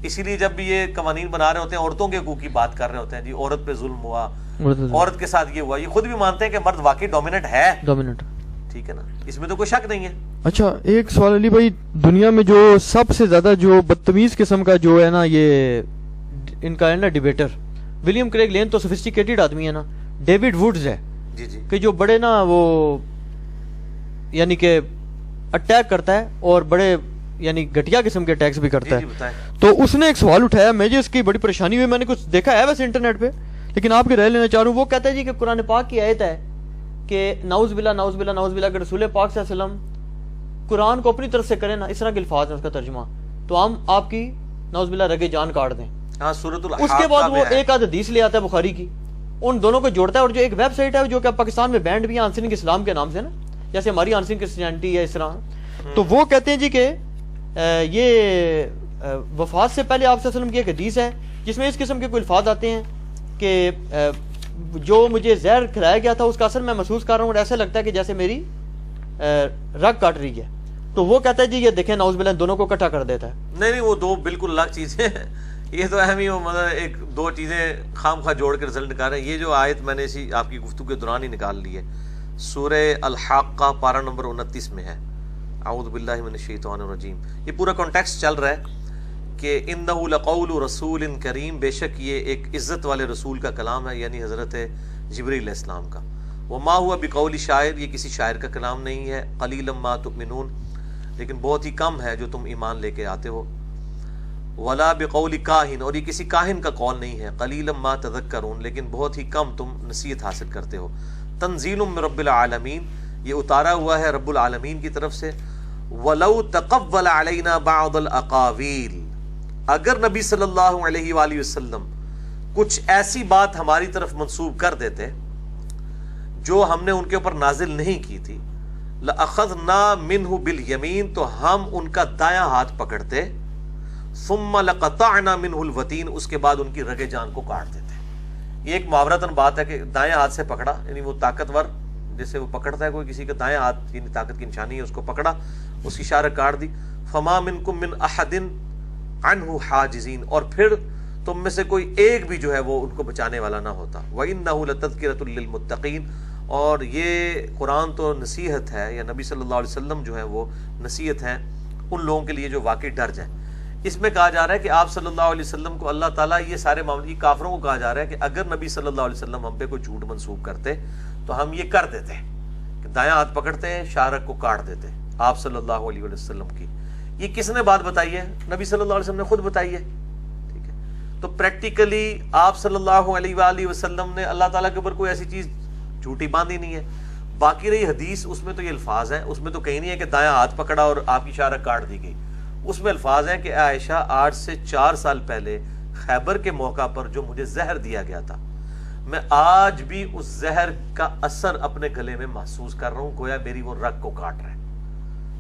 اسی لیے جب بھی یہ قوانین بنا رہے ہوتے ہیں عورتوں کے حقوق کی بات کر رہے ہوتے ہیں, جی عورت پہ ظلم ہوا, عورت کے ساتھ یہ ہوا, یہ خود بھی مانتے ہیں کہ مرد واقعی ڈومیننٹ ہے. ڈومیننٹ, ٹھیک ہے نا, اس میں تو کوئی شک نہیں ہے. اچھا ایک سوال علی بھائی, دنیا میں جو سب سے زیادہ جو بدتمیز قسم کا جو ہے نا یہ ان کا ہے نا ڈیبیٹر, ولیم کریگ لین تو سوفسٹیکیٹڈ آدمی ہے نا, ڈیوڈ ووڈز ہے جی جی, کہ جو بڑے نا وہ یعنی کہ اٹیک کرتا ہے اور بڑے یعنی گھٹیا قسم کے اٹیکس بھی کرتا ہے. تو اس نے ایک سوال اٹھایا, مجھے اس کی بڑی پریشانی ہوئی, میں نے کچھ دیکھا ہے ویسے انٹرنیٹ پہ, لیکن آپ کی رائے لینا چاہ رہا ہوں. وہ کہتا ہے جی کہ قرآن پاک کی آیت ہے کہ نعوذ باللہ نعوذ باللہ نعوذ باللہ, اگر رسول پاک صلی اللہ علیہ وسلم قرآن کو اپنی طرف سے کریں نا, اس طرح کے الفاظ ہیں اس کا ترجمہ, تو ہم آپ کی نعوذ باللہ رگے جان کاٹ دیں. ہاں سورۃ الحاق. اس کے بعد وہ ایک آدھ حدیث لے آتا ہے بخاری کی, ان دونوں کو جوڑتا ہے, اور جو ایک ویب سائٹ ہے جو کہ پاکستان میں بینڈ بھی ہے آنسرنگ اسلام کے نام سے نا, جیسے ہماری آنسرنگ کرسچینٹی ہے اس طرح, تو وہ کہتے ہیں جی کہ یہ وفات سے پہلے آپ صلی اللہ علیہ وسلم کی ایک حدیث ہے جس میں اس قسم کے کوئی الفاظ آتے ہیں کہ جو مجھے زہر کھلایا گیا تھا اس کا اثر میں محسوس کر رہا ہوں اور ایسا لگتا ہے کہ جیسے میری رگ کاٹ رہی ہے. تو وہ کہتا ہے جی یہ دیکھیں نعوذ باللہ دونوں کو اکٹھا کر دیتا ہے. نہیں وہ دو بالکل الگ چیزیں ہیں, یہ تو اہم ہی مطلب ایک دو چیزیں خام خواہ جوڑ کے رزلٹ نکال رہے ہیں. یہ جو آیت میں نے اسی آپ کی گفتگو کے دوران ہی نکال لی ہے, سورہ الحاقہ پارہ نمبر 29 میں ہے, اعوذ باللہ من الشیطان الرجیم. یہ پورا کانٹیکسٹ چل رہا ہے کہ انہ لقول رسول کریم, بے شک یہ ایک عزت والے رسول کا کلام ہے, یعنی حضرت جبریل علیہ السلام کا. وما ہوا بقول شاعر, یہ کسی شاعر کا کلام نہیں ہے. قلیلا ما تؤمنون, لیکن بہت ہی کم ہے جو تم ایمان لے کے آتے ہو. ولا بقول کاہن, اور یہ کسی کاہن کا قول نہیں ہے. قلیلا ما تذکرون, لیکن بہت ہی کم تم نصیحت حاصل کرتے ہو. تنزیل من رب العالمین, یہ اتارا ہوا ہے رب العالمین کی طرف سے. ولو تقول علینا بعض الاقاویل, اگر نبی صلی اللہ علیہ وآلہ وسلم کچھ ایسی بات ہماری طرف منسوب کر دیتے جو ہم نے ان کے اوپر نازل نہیں کی تھی، لَأَخَذْنَا مِنْهُ بِالْيَمِينَ، تو ہم ان کا دایاں ہاتھ پکڑتے، ثُمَّ لَقَطَعْنَا مِنْهُ الْوَتِينَ، اس کے بعد ان کی رگے جان کو کاٹ دیتے۔ یہ ایک محاورتاً بات ہے کہ دائیں ہاتھ سے پکڑا، یعنی وہ طاقتور جیسے وہ پکڑتا ہے کوئی کسی کا دائیں ہاتھ، یعنی طاقت کی نشانی ہے، اس کو پکڑا، اس کی شارہ کاٹ دی۔ فَمَا مِنْكُم مِّنْ أَحَدٍ عَنْهُ حَاجِزِينَ، اور پھر تم میں سے کوئی ایک بھی جو ہے وہ ان کو بچانے والا نہ ہوتا۔ وَإِنَّهُ لَتَذْكِرَةٌ لِّلْمُتَّقِينَ، اور یہ قرآن تو نصیحت ہے، یا نبی صلی اللہ علیہ وسلم جو ہے وہ نصیحت ہے ان لوگوں کے لیے جو واقعی ڈر جائیں۔ اس میں کہا جا رہا ہے کہ آپ صلی اللہ علیہ وسلم کو اللہ تعالیٰ یہ سارے معاملے، کافروں کو کہا جا رہا ہے کہ اگر نبی صلی اللہ علیہ وسلم ہم پہ کوئی جھوٹ منسوب کرتے تو ہم یہ کر دیتے کہ دایاں ہاتھ پکڑتے ہیں، شارک کو کاٹ دیتے آپ صلی اللہ علیہ وسلم کی۔ یہ کس نے بات بتائی ہے؟ نبی صلی اللہ علیہ وسلم نے خود بتائی ہے، ٹھیک ہے۔ تو پریکٹیکلی آپ صلی اللہ علیہ وآلہ وسلم نے اللہ تعالیٰ کے اوپر کوئی ایسی چیز جھوٹی باندھی نہیں ہے۔ باقی رہی حدیث، اس میں تو یہ الفاظ ہیں، اس میں تو کہیں نہیں ہے کہ دایاں ہاتھ پکڑا اور آپ کی شارک کاٹ دی گئی۔ اس میں الفاظ ہیں کہ عائشہ آج سے 4 سال پہلے خیبر کے موقع پر جو مجھے زہر دیا گیا تھا، میں آج بھی اس زہر کا اثر اپنے گلے میں محسوس کر رہا ہوں، گویا میری وہ رگ کو کاٹ رہا ہے۔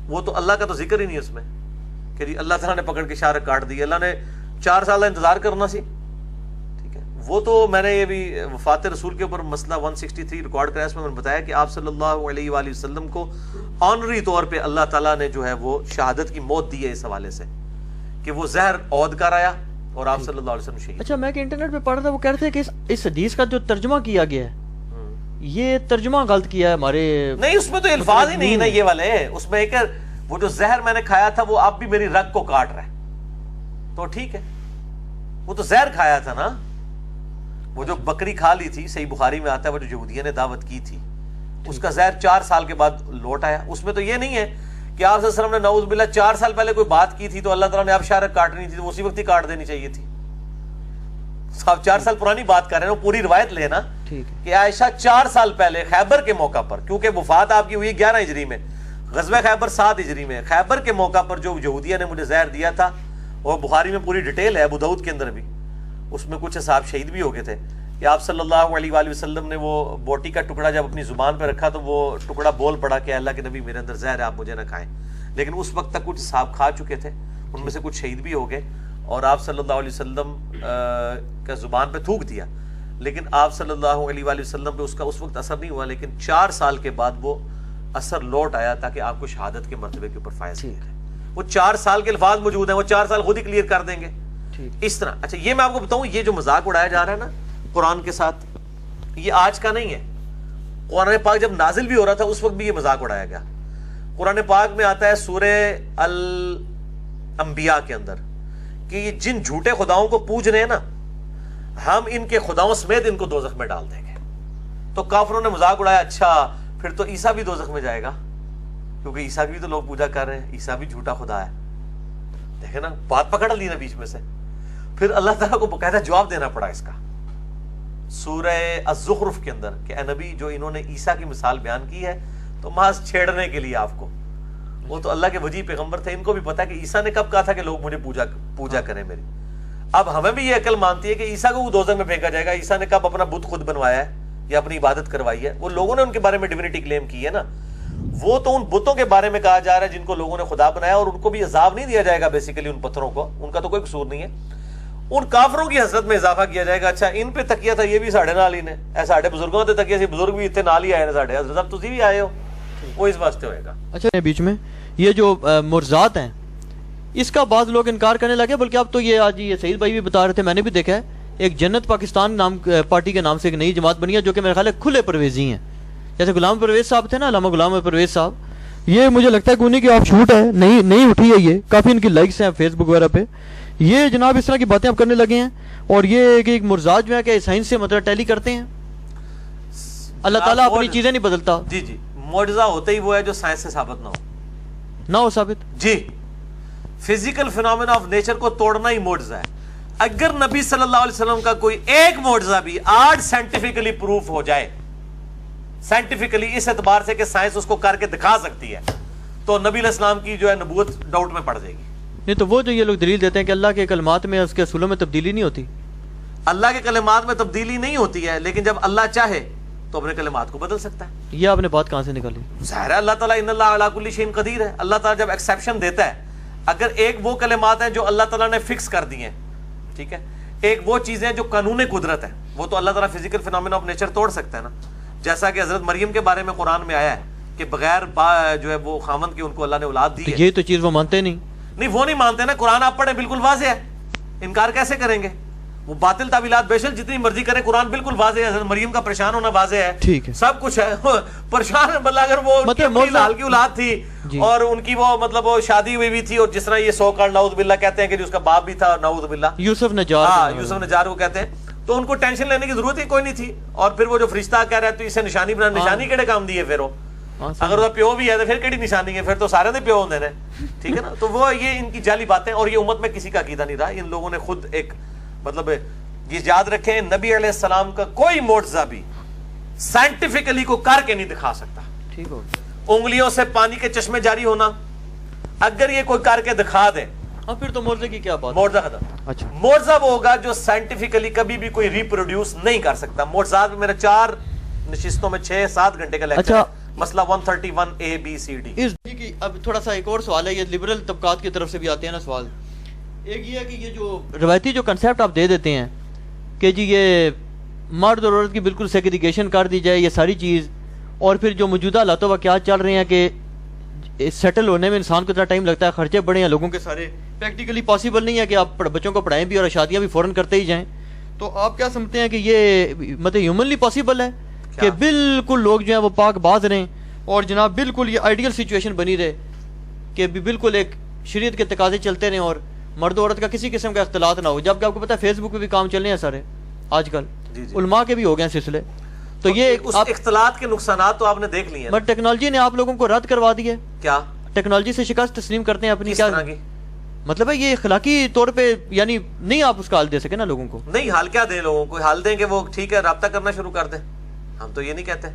وہ تو اللہ کا تو ذکر ہی نہیں اس میں کہ جی اللہ تعالیٰ نے پکڑ کے شارک کاٹ دی، اللہ نے 4 سال انتظار کرنا سی، ٹھیک ہے۔ وہ تو میں نے یہ بھی وفات رسول کے اوپر مسئلہ 163 ریکارڈ کرا، اس میں نے بتایا کہ آپ صلی اللہ علیہ وآلہ وسلم کو آنری طور پہ اللہ تعالیٰ نے جو ہے وہ شہادت کی موت دی ہے اس حوالے سے کہ وہ زہر عود کر آیا اور آپ صلی اللہ علیہ وسلم شہید۔ اچھا، میں کہ انٹرنیٹ پہ پڑھ رہا تھا، وہ کہہ رہے تھے کہ اس حدیث کا جو ترجمہ کیا گیا ہے یہ ترجمہ غلط کیا ہے ہمارے، نہیں اس میں تو الفاظ ہی نہیں نا یہ والے، اس میں ایک وہ جو زہر میں نے کھایا تھا وہ اب بھی میری رگ کو کاٹ رہا ہے، تو ٹھیک ہے، وہ تو زہر کھایا تھا نا، وہ جو بکری کھا لی تھی، صحیح بخاری میں آتا ہے، وہ جو یہودیہ نے دعوت کی تھی، اس کا زہر 4 سال کے بعد لوٹ آیا۔ اس میں تو یہ نہیں ہے کہ آپ صلی اللہ علیہ وسلم نے نعوذ باللہ 4 سال پہلے کوئی بات کی تھی تو اللہ تعالیٰ نے آپ شارک کاٹنی تھی تو اسی وقت ہی کاٹ دینی چاہیے تھی۔ آپ 4 سال پرانی بات کر رہے ہیں، وہ پوری روایت لینا کہ عائشہ 4 سال پہلے خیبر کے موقع پر، کیونکہ وفات آپ کی ہوئی 11 ہجری میں، غزوہ خیبر 7 ہجری میں، خیبر کے موقع پر جو یہودیہ نے مجھے زہر دیا تھا، وہ بخاری میں پوری ڈیٹیل ہے، ابو داؤد کے اندر بھی، اس میں کچھ صحابہ شہید بھی ہو گئے تھے کہ آپ صلی اللہ علیہ وآلہ وسلم نے وہ بوٹی کا ٹکڑا جب اپنی زبان پہ رکھا تو وہ ٹکڑا بول پڑا کہ اللہ کے نبی میرے اندر زہر ہے، آپ مجھے نہ کھائیں، لیکن اس وقت تک کچھ صحابہ کھا چکے تھے، ان میں سے کچھ شہید بھی ہو گئے، اور آپ صلی اللہ علیہ وسلم کا زبان پہ تھوک دیا، لیکن آپ صلی اللہ علیہ وآلہ وسلم پہ اس کا اس وقت اثر نہیں ہوا، لیکن 4 سال کے بعد وہ اثر لوٹ آیا تاکہ آپ کو شہادت کے مرتبے کے اوپر فائز کیا جائے۔ وہ 4 سال کے الفاظ موجود ہیں، وہ 4 سال خود ہی کلیئر کر دیں گے اس طرح۔ اچھا یہ میں آپ کو بتاؤں، یہ جو مذاق اڑایا جا رہا ہے نا قرآن کے ساتھ، یہ آج کا نہیں ہے، قرآن پاک جب نازل بھی ہو رہا تھا اس وقت بھی یہ مذاق اڑایا گیا۔ قرآن پاک میں آتا ہے سورہ الانبیاء کے اندر کہ یہ جن جھوٹے خداؤں کو پوج رہے ہیں نا، ہم ان کے خداؤں سمیت ان کو دوزخ میں ڈال دیں گے۔ تو کافروں نے مذاق اڑایا، اچھا پھر تو عیسیٰ بھی دوزخ میں جائے گا، کیونکہ عیسیٰ کی بھی تو لوگ پوجا کر رہے ہیں، عیسیٰ بھی جھوٹا خدا ہے۔ دیکھیں نا، بات پکڑ لی نا بیچ میں سے، پھر اللہ تعالیٰ کو باقاعدہ جواب دینا پڑا اس کا سورہ الزخرف کے اندر کہ اے نبی جو انہوں نے عیسیٰ کی مثال بیان کی ہے تو محض چھیڑنے کے لیے آپ کو، وہ تو اللہ کے وجی پیغمبر تھے، ان کو بھی پتا کہ عیسیٰ نے کب کہا تھا کہ لوگ مجھے پوجا کریں میری۔ اب ہمیں بھی یہ عقل مانتی ہے کہ عیسیٰ کو وہ دوزخ میں پھینکا جائے گا، عیسیٰ نے کب اپنا بت خود بنوایا ہے یا اپنی عبادت کروائی ہے؟ وہ لوگوں نے ان کے بارے میں ڈیوینٹی کلیم کی ہے نا، وہ تو ان بتوں کے بارے میں کہا جا رہا ہے جن کو لوگوں نے خدا بنایا، اور ان کو بھی عذاب نہیں دیا جائے گا، بیسیکلی ان پتھروں کو، ان کا تو کوئی قصور نہیں ہے، ان کافروں کی حسرت میں اضافہ کیا جائے گا۔ اچھا ان پہ تکیہ تھا، یہ بھی ساڑھے نال ہی نے، اے ساڑھے بزرگوں تے تکیہ سی، بزرگ بھی اتنے نال ہی آئے نے ساڑھے، حضرت صاحب تسی بھی آئے ہو، وہ اس واسطے ہوئے گا۔ اچھا بیچ میں یہ جو مرزات ہیں اس کا بعض لوگ انکار کرنے لگے، بلکہ اب تو یہ آج یہ سعید بھائی بھی بتا رہے تھے، میں نے بھی دیکھا ہے، ایک جنت پاکستان نام پارٹی کے نام سے ایک نئی جماعت بنی ہے جو کہ میرے خیال ہے کھلے پرویزی ہیں، جیسے غلام پرویز صاحب تھے نا، علامہ غلام پرویز صاحب، یہ مجھے لگتا ہے کہ انہیں کی آف شوٹ ہے، نہیں اٹھی ہے، یہ کافی ان کی لائکس ہیں فیس بک وغیرہ پہ، یہ جناب اس طرح کی باتیں اب کرنے لگے ہیں، اور یہ کہ ایک مرزاد جو ہے کہ سائنس سے مطلب ٹیلی کرتے ہیں، اللہ تعالیٰ اپنی چیزیں نہیں بدلتا۔ جی جی، معجزہ ہوتا ہی وہ ہے جو سائنس سے ثابت نہ ہو ثابت، جی، فزیکل فینومینا آف نیچر کو توڑنا ہی معجزہ ہے۔ اگر نبی صلی اللہ علیہ وسلم کا کوئی ایک معجزہ بھی آج سائنٹیفکلی پروف ہو جائے، سائنٹیفکلی اس اعتبار سے کہ سائنس اس کو کر کے دکھا سکتی ہے، تو نبی علیہ السلام کی جو ہے نبوت ڈاؤٹ میں پڑ جائے گی۔ نہیں تو وہ جو یہ لوگ دلیل دیتے ہیں کہ اللہ کے کلمات میں اس کے اصولوں میں تبدیلی نہیں ہوتی، اللہ کے کلمات میں تبدیلی نہیں ہوتی ہے، لیکن جب اللہ چاہے تو اپنے کلمات کو بدل سکتا ہے. یہ آپ نے بات کہاں سے نکالی؟ ظاہر ہے اللہ تعالیٰ ان اللہ علی کل شیء قدیر ہے. اللہ تعالیٰ جب ایکسیپشن دیتا ہے، اگر ایک وہ کلمات ہیں جو اللہ تعالیٰ نے فکس کر دی ہیں، ٹھیک ہے، ایک وہ چیزیں جو قانون قدرت ہے، وہ تو اللہ تعالیٰ فزیکل فینومینا آف نیچر توڑ سکتا ہے نا. جیسا کہ حضرت مریم کے بارے میں قرآن میں آیا ہے کہ بغیر جو ہے وہ خامند کی ان کو اللہ نے اولاد دی ہے. یہ تو چیز وہ مانتے نہیں. نہیں وہ نہیں مانتے نا، قرآن آپ پڑھیں بالکل واضح ہے، انکار کیسے کریں گے؟ وہ باطل تعویلات بیشک جتنی مرضی کریں، قرآن بالکل واضح ہے. حضرت مریم کا پریشان ہونا واضح ہے، ٹھیک ہے، سب کچھ ہے. پریشان بلا اگر وہ لال کی اولاد تھی اور ان کی وہ مطلب وہ شادی ہوئی بھی تھی، اور جس طرح یہ سو کال نعوذ باللہ کہتے ہیں کہ اس کا باپ بھی تھا، نعوذ باللہ یوسف نجار، ہاں یوسف نجار کو کہتے ہیں، تو ان کو ٹینشن لینے کی ضرورت ہی کوئی نہیں تھی. اور پھر وہ جو فرشتہ کہہ رہا ہے تو اسے نشانی بنا، نشانی کیڑے کام دی ہے پھر وہ؟ اگر وہ پیو بھی ہے تو پھر کیڑی نشانی ہے؟ پھر تو سارے نے پیو ہوندے نے، ٹھیک ہے نا. تو وہ یہ ان کی جعلی باتیں، اور یہ امت میں کسی کا عقیدہ نہیں رہا. ان لوگوں نے خود ایک مطلب یہ یاد رکھیں، نبی علیہ السلام کا کوئی معجزہ بھی سائنٹیفکلی کو کر کے نہیں دکھا سکتا. ٹھیک ہو، انگلیوں سے پانی کے چشمے جاری ہونا، اگر یہ کوئی کر کے دکھا دے پھر تو معجزے کی کیا بات؟ معجزہ ختم. اچھا، معجزہ وہ ہوگا جو سائنٹیفکلی کبھی بھی کوئی ریپروڈیوس نہیں کر سکتا. معجزات میں میرا 4 نشستوں میں 6-7 گھنٹے کا لیکچر ہے. مسئلہ 131 ABCD. اس کی اب تھوڑا سا ایک اور سوال ہے، یہ لبرل طبقات کی طرف سے بھی آتے ہیں نا سوال. ایک یہ ہے کہ یہ جو روایتی جو کنسیپٹ آپ دے دیتے ہیں کہ جی یہ مرد اور عورت کی بالکل سیگریگیشن کر دی جائے، یہ ساری چیز، اور پھر جو موجودہ حالات واقعات چل رہے ہیں کہ سیٹل ہونے میں انسان کو اتنا ٹائم لگتا ہے، خرچے بڑے ہیں لوگوں کے سارے، پریکٹیکلی پاسبل نہیں ہے کہ آپ بچوں کو پڑھائیں بھی اور شادیاں بھی فوراً کرتے ہی جائیں. تو آپ کیا سمجھتے ہیں کہ یہ مطلب ہیومنلی پاسبل ہے کہ بالکل لوگ جو ہیں وہ پاک باز رہیں اور جناب بالکل یہ آئیڈیل سچویشن بنی رہے کہ بالکل ایک شریعت کے تقاضے چلتے رہیں اور مرد و عورت کا کسی قسم کا اختلاط نہ ہو؟ جبکہ آپ کو پتہ ہے فیس بک پہ بھی کام چل رہے ہیں سارے آج کل، علماء کے بھی ہو گئے ہیں سلسلے. تو یہ اس اختلاط کے نقصانات تو آپ نے دیکھ لیے ہیں. بٹ ٹیکنالوجی نے آپ لوگوں کو رد کروا دی ہے. کیا ٹیکنالوجی سے شکست تسلیم کرتے ہیں اپنی؟ کس کیا طرح کی مطلب ہے یہ اخلاقی طور پہ یعنی نہیں آپ اس کا حل دے سکے نا لوگوں کو؟ نہیں، حل کیا دیں لوگوں کو؟ حل دیں کہ وہ ٹھیک ہے رابطہ کرنا شروع کر دیں. ہم تو یہ نہیں کہتے.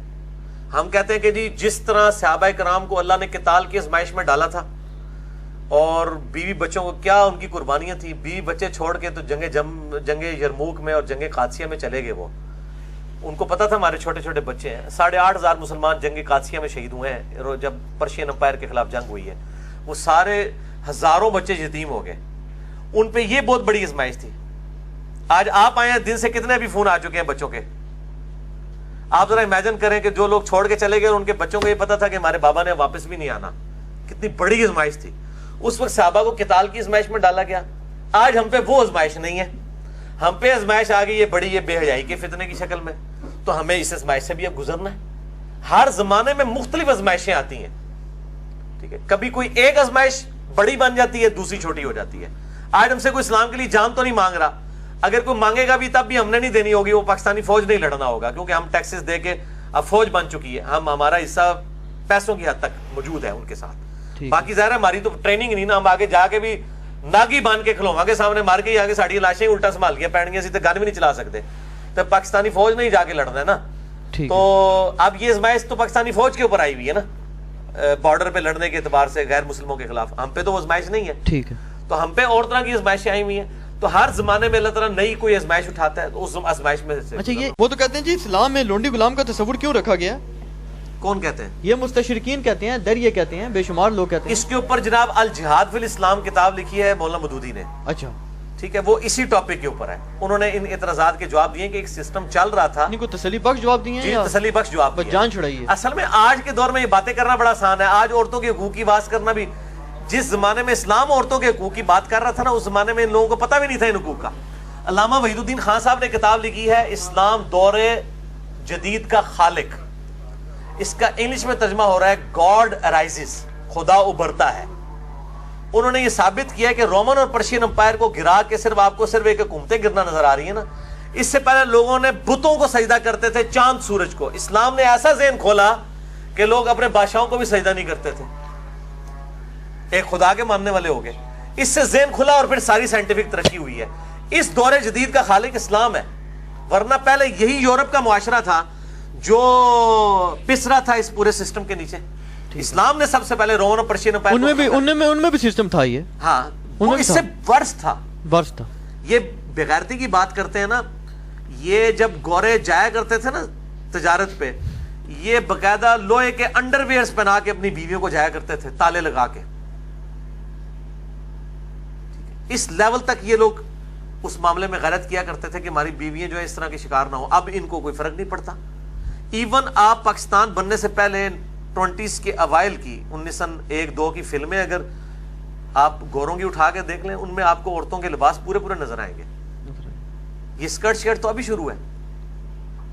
ہم کہتے ہیں کہ جی جس طرح صحابہ کرام کو اللہ نے قتال کی آزمائش میں ڈالا تھا اور بیوی بچوں کو کیا ان کی قربانیاں تھیں، بیوی بچے چھوڑ کے تو جنگ یرموک میں اور جنگ قادسیہ میں چلے گئے. وہ ان کو پتا تھا ہمارے چھوٹے چھوٹے بچے ہیں. 8,500 مسلمان جنگ قادسیہ میں شہید ہوئے ہیں جب پرشین امپائر کے خلاف جنگ ہوئی ہے. وہ سارے ہزاروں بچے یتیم ہو گئے. ان پہ یہ بہت بڑی آزمائش تھی. آج آپ آئے ہیں، دن سے کتنے بھی فون آ چکے ہیں بچوں کے. آپ ذرا امیجن کریں کہ جو لوگ چھوڑ کے چلے گئے اور ان کے بچوں کو یہ پتا تھا کہ ہمارے بابا نے واپس بھی نہیں آنا، کتنی بڑی آزمائش تھی. اس وقت صحابہ کو قتال کی آزمائش میں ڈالا گیا. آج ہم پہ وہ آزمائش نہیں ہے، ہم پہ آزمائش آ گئی ہے بڑی، یہ بے حیائی کے فتنے کی شکل میں. تو ہمیں اس آزمائش سے بھی اب گزرنا ہے. ہر زمانے میں مختلف آزمائشیں آتی ہیں، ٹھیک ہے. کبھی کوئی ایک آزمائش بڑی بن جاتی ہے، دوسری چھوٹی ہو جاتی ہے. آج ہم سے کوئی اسلام کے لیے جان تو نہیں مانگ رہا، اگر کوئی مانگے گا بھی تب بھی ہم نے نہیں دینی ہوگی. وہ پاکستانی فوج نہیں لڑنا ہوگا کیونکہ ہم ٹیکسز دے کے اب فوج بن چکی ہے. ہمارا حصہ پیسوں کی حد تک موجود ہے ان کے ساتھ. باقی ظاہر ہے ہماری تو ٹریننگ نہیں نا، ہم آگے جا کے بھی ناگی باندھ کے کھلوا کے سامنے مار کے آگے ساڑی لاشیں الٹا سنبھال کے پہن گے، اسی گن بھی نہیں چلا سکتے. تو پاکستانی فوج نہیں جا کے لڑنا ہے نا. تو اب یہ آزمائش تو پاکستانی فوج کے اوپر آئی ہوئی ہے نا، بارڈر پہ لڑنے کے اعتبار سے غیر مسلموں کے خلاف. ہم پہ تو وہ آزمائش نہیں ہے، ٹھیک ہے. تو ہم پہ اور طرح کی آزمائشیں آئی ہوئی ہیں. تو ہر زمانے میں اللہ تعالیٰ نئی کوئی آزمائش اٹھاتا ہے تو اس آزمائش میں سے. اچھا یہ وہ تو کہتے ہیں جی اسلام میں لونڈی غلام کا تصور کیوں رکھا گیا؟ کون کہتے ہیں؟ یہ مستشرقین کہتے ہیں، در یہ کہتے ہیں، بے شمار لوگ کہتے ہیں. اس کے اوپر جناب الجہاد فی الاسلام کتاب لکھی ہے مولانا مودودی نے. اچھا ٹھیک ہے، وہ اسی ٹاپک کے اوپر ہے. انہوں نے ان اعتراضات کے جواب دیے کہ ایک سسٹم چل رہا تھا. ان کو تسلی بخش جواب دیے ہیں یا تسلی بخش جواب دیے؟ جان چھڑائی ہے. اصل میں آج کے دور میں یہ باتیں کرنا بڑا آسان ہے. آج عورتوں کے حقوق کی بات کرنا بھی، جس زمانے میں اسلام عورتوں کے حقوق کی بات کر رہا تھا نا، اس زمانے میں ان لوگوں کو پتہ بھی نہیں تھا ان حقوق کا. علامہ وحید الدین خان صاحب نے کتاب لکھی ہے اسلام دور جدید کا خالق. اس کا انگلش میں ترجمہ ہو رہا ہے گاڈ ارائزز، خدا ابھرتا ہے. انہوں نے یہ ثابت کیا کہ رومن اور پرشین امپائر کو گرا کے صرف آپ کو صرف ایک حکومتیں گرنا نظر آ رہی ہیں نا. اس سے پہلے لوگوں نے بتوں کو سجدہ کرتے تھے، چاند سورج کو. اسلام نے ایسا ذہن کھولا کہ لوگ اپنے بادشاہوں کو بھی سجدہ نہیں کرتے تھے، ایک خدا کے ماننے والے ہو گئے. اس سے ذہن کھلا اور پھر ساری سائنٹیفک ترقی ہوئی ہے. اس دور جدید کا خالق اسلام ہے، ورنہ پہلے یہی یورپ کا معاشرہ تھا جو پس رہا تھا اس پورے سسٹم کے نیچے. اسلام نے سب سے پہلے رومن اور پرشین امپائر ان میں بھی سسٹم تھا. یہ ہاں وہ اس سے ورس تھا. ورس تھا. یہ بغیرتی کی بات کرتے ہیں نا، یہ جب گورے جایا کرتے تھے نا تجارت پہ، یہ باقاعدہ لوہے کے انڈر ویئرز پہنا کے اپنی بیویوں کو جایا کرتے تھے، تالے لگا کے. اس لیول تک یہ لوگ اس معاملے میں غیرت کیا کرتے تھے کہ ہماری بیویاں جو ہے اس طرح کے شکار نہ ہو. اب ان کو کوئی فرق نہیں پڑتا. ایون آپ پاکستان بننے سے پہلے 20s کے اوائل کی 1901-2 کی فلمیں اگر آپ گوروں کی اٹھا کے دیکھ لیں، ان میں آپ کو عورتوں کے لباس پورے پورے نظر آئیں گے. یہ اسکرٹ شرٹ تو ابھی شروع ہے،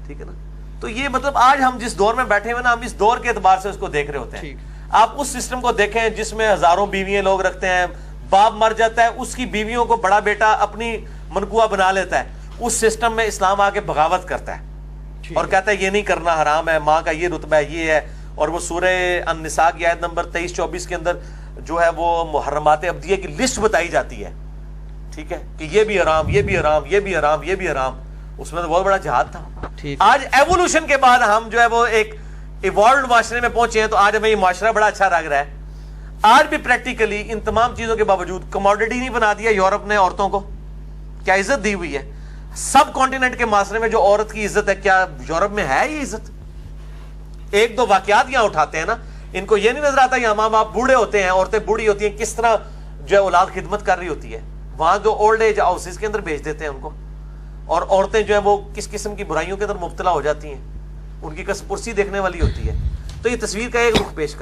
ٹھیک ہے نا. تو یہ مطلب آج ہم جس دور میں بیٹھے ہوئے نا، ہم اس دور کے اعتبار سے اس کو دیکھ رہے ہوتے ہیں. آپ اس سسٹم کو دیکھیں جس میں ہزاروں بیویاں لوگ رکھتے ہیں، باپ مر جاتا ہے، اس کی بیویوں کو بڑا بیٹا اپنی منقوہ بنا لیتا ہے. اس سسٹم میں اسلام آ کے بغاوت کرتا ہے اور کہتا ہے یہ نہیں کرنا حرام ہے، ماں کا یہ رتبہ ہے، یہ ہے. اور وہ سورہ النساء کی آیت نمبر 23-24 کے اندر جو ہے وہ محرمات ابدیہ کی لسٹ بتائی جاتی ہے، ٹھیک ہے، کہ یہ بھی حرام، یہ بھی حرام، یہ بھی حرام، یہ بھی حرام. اس میں تو بہت بڑا جہاد تھا. آج ایوولوشن کے بعد ہم جو ہے وہ ایک ایوالوڈ معاشرے میں پہنچے ہیں، تو آج ہمیں یہ معاشرہ بڑا اچھا لگ رہا ہے. آج بھی پریکٹیکلی ان تمام چیزوں کے باوجود کموڈٹی نہیں بنا دیا یورپ نے عورتوں کو. کیا عزت دی ہوئی ہے سب کانٹیننٹ کے معاشرے میں؟ جو عورت کی عزت ہے، کیا یورپ میں ہے یہ عزت؟ ایک دو واقعات یہاں اٹھاتے ہیں نا، ان کو یہ نہیں نظر آتا یہاں ماں باپ بوڑھے ہوتے ہیں، عورتیں بوڑھی ہوتی ہیں، کس طرح جو ہے اولاد خدمت کر رہی ہوتی ہے. وہاں جو اولڈ ایج ہاؤسز کے اندر بھیج دیتے ہیں ان کو، اور عورتیں جو ہیں وہ کس قسم کی برائیوں کے اندر مبتلا ہو جاتی ہیں. ان کی کس پرسی دیکھنے والی ہوتی ہے. تو یہ تصویر کا ایک رخ پیش کر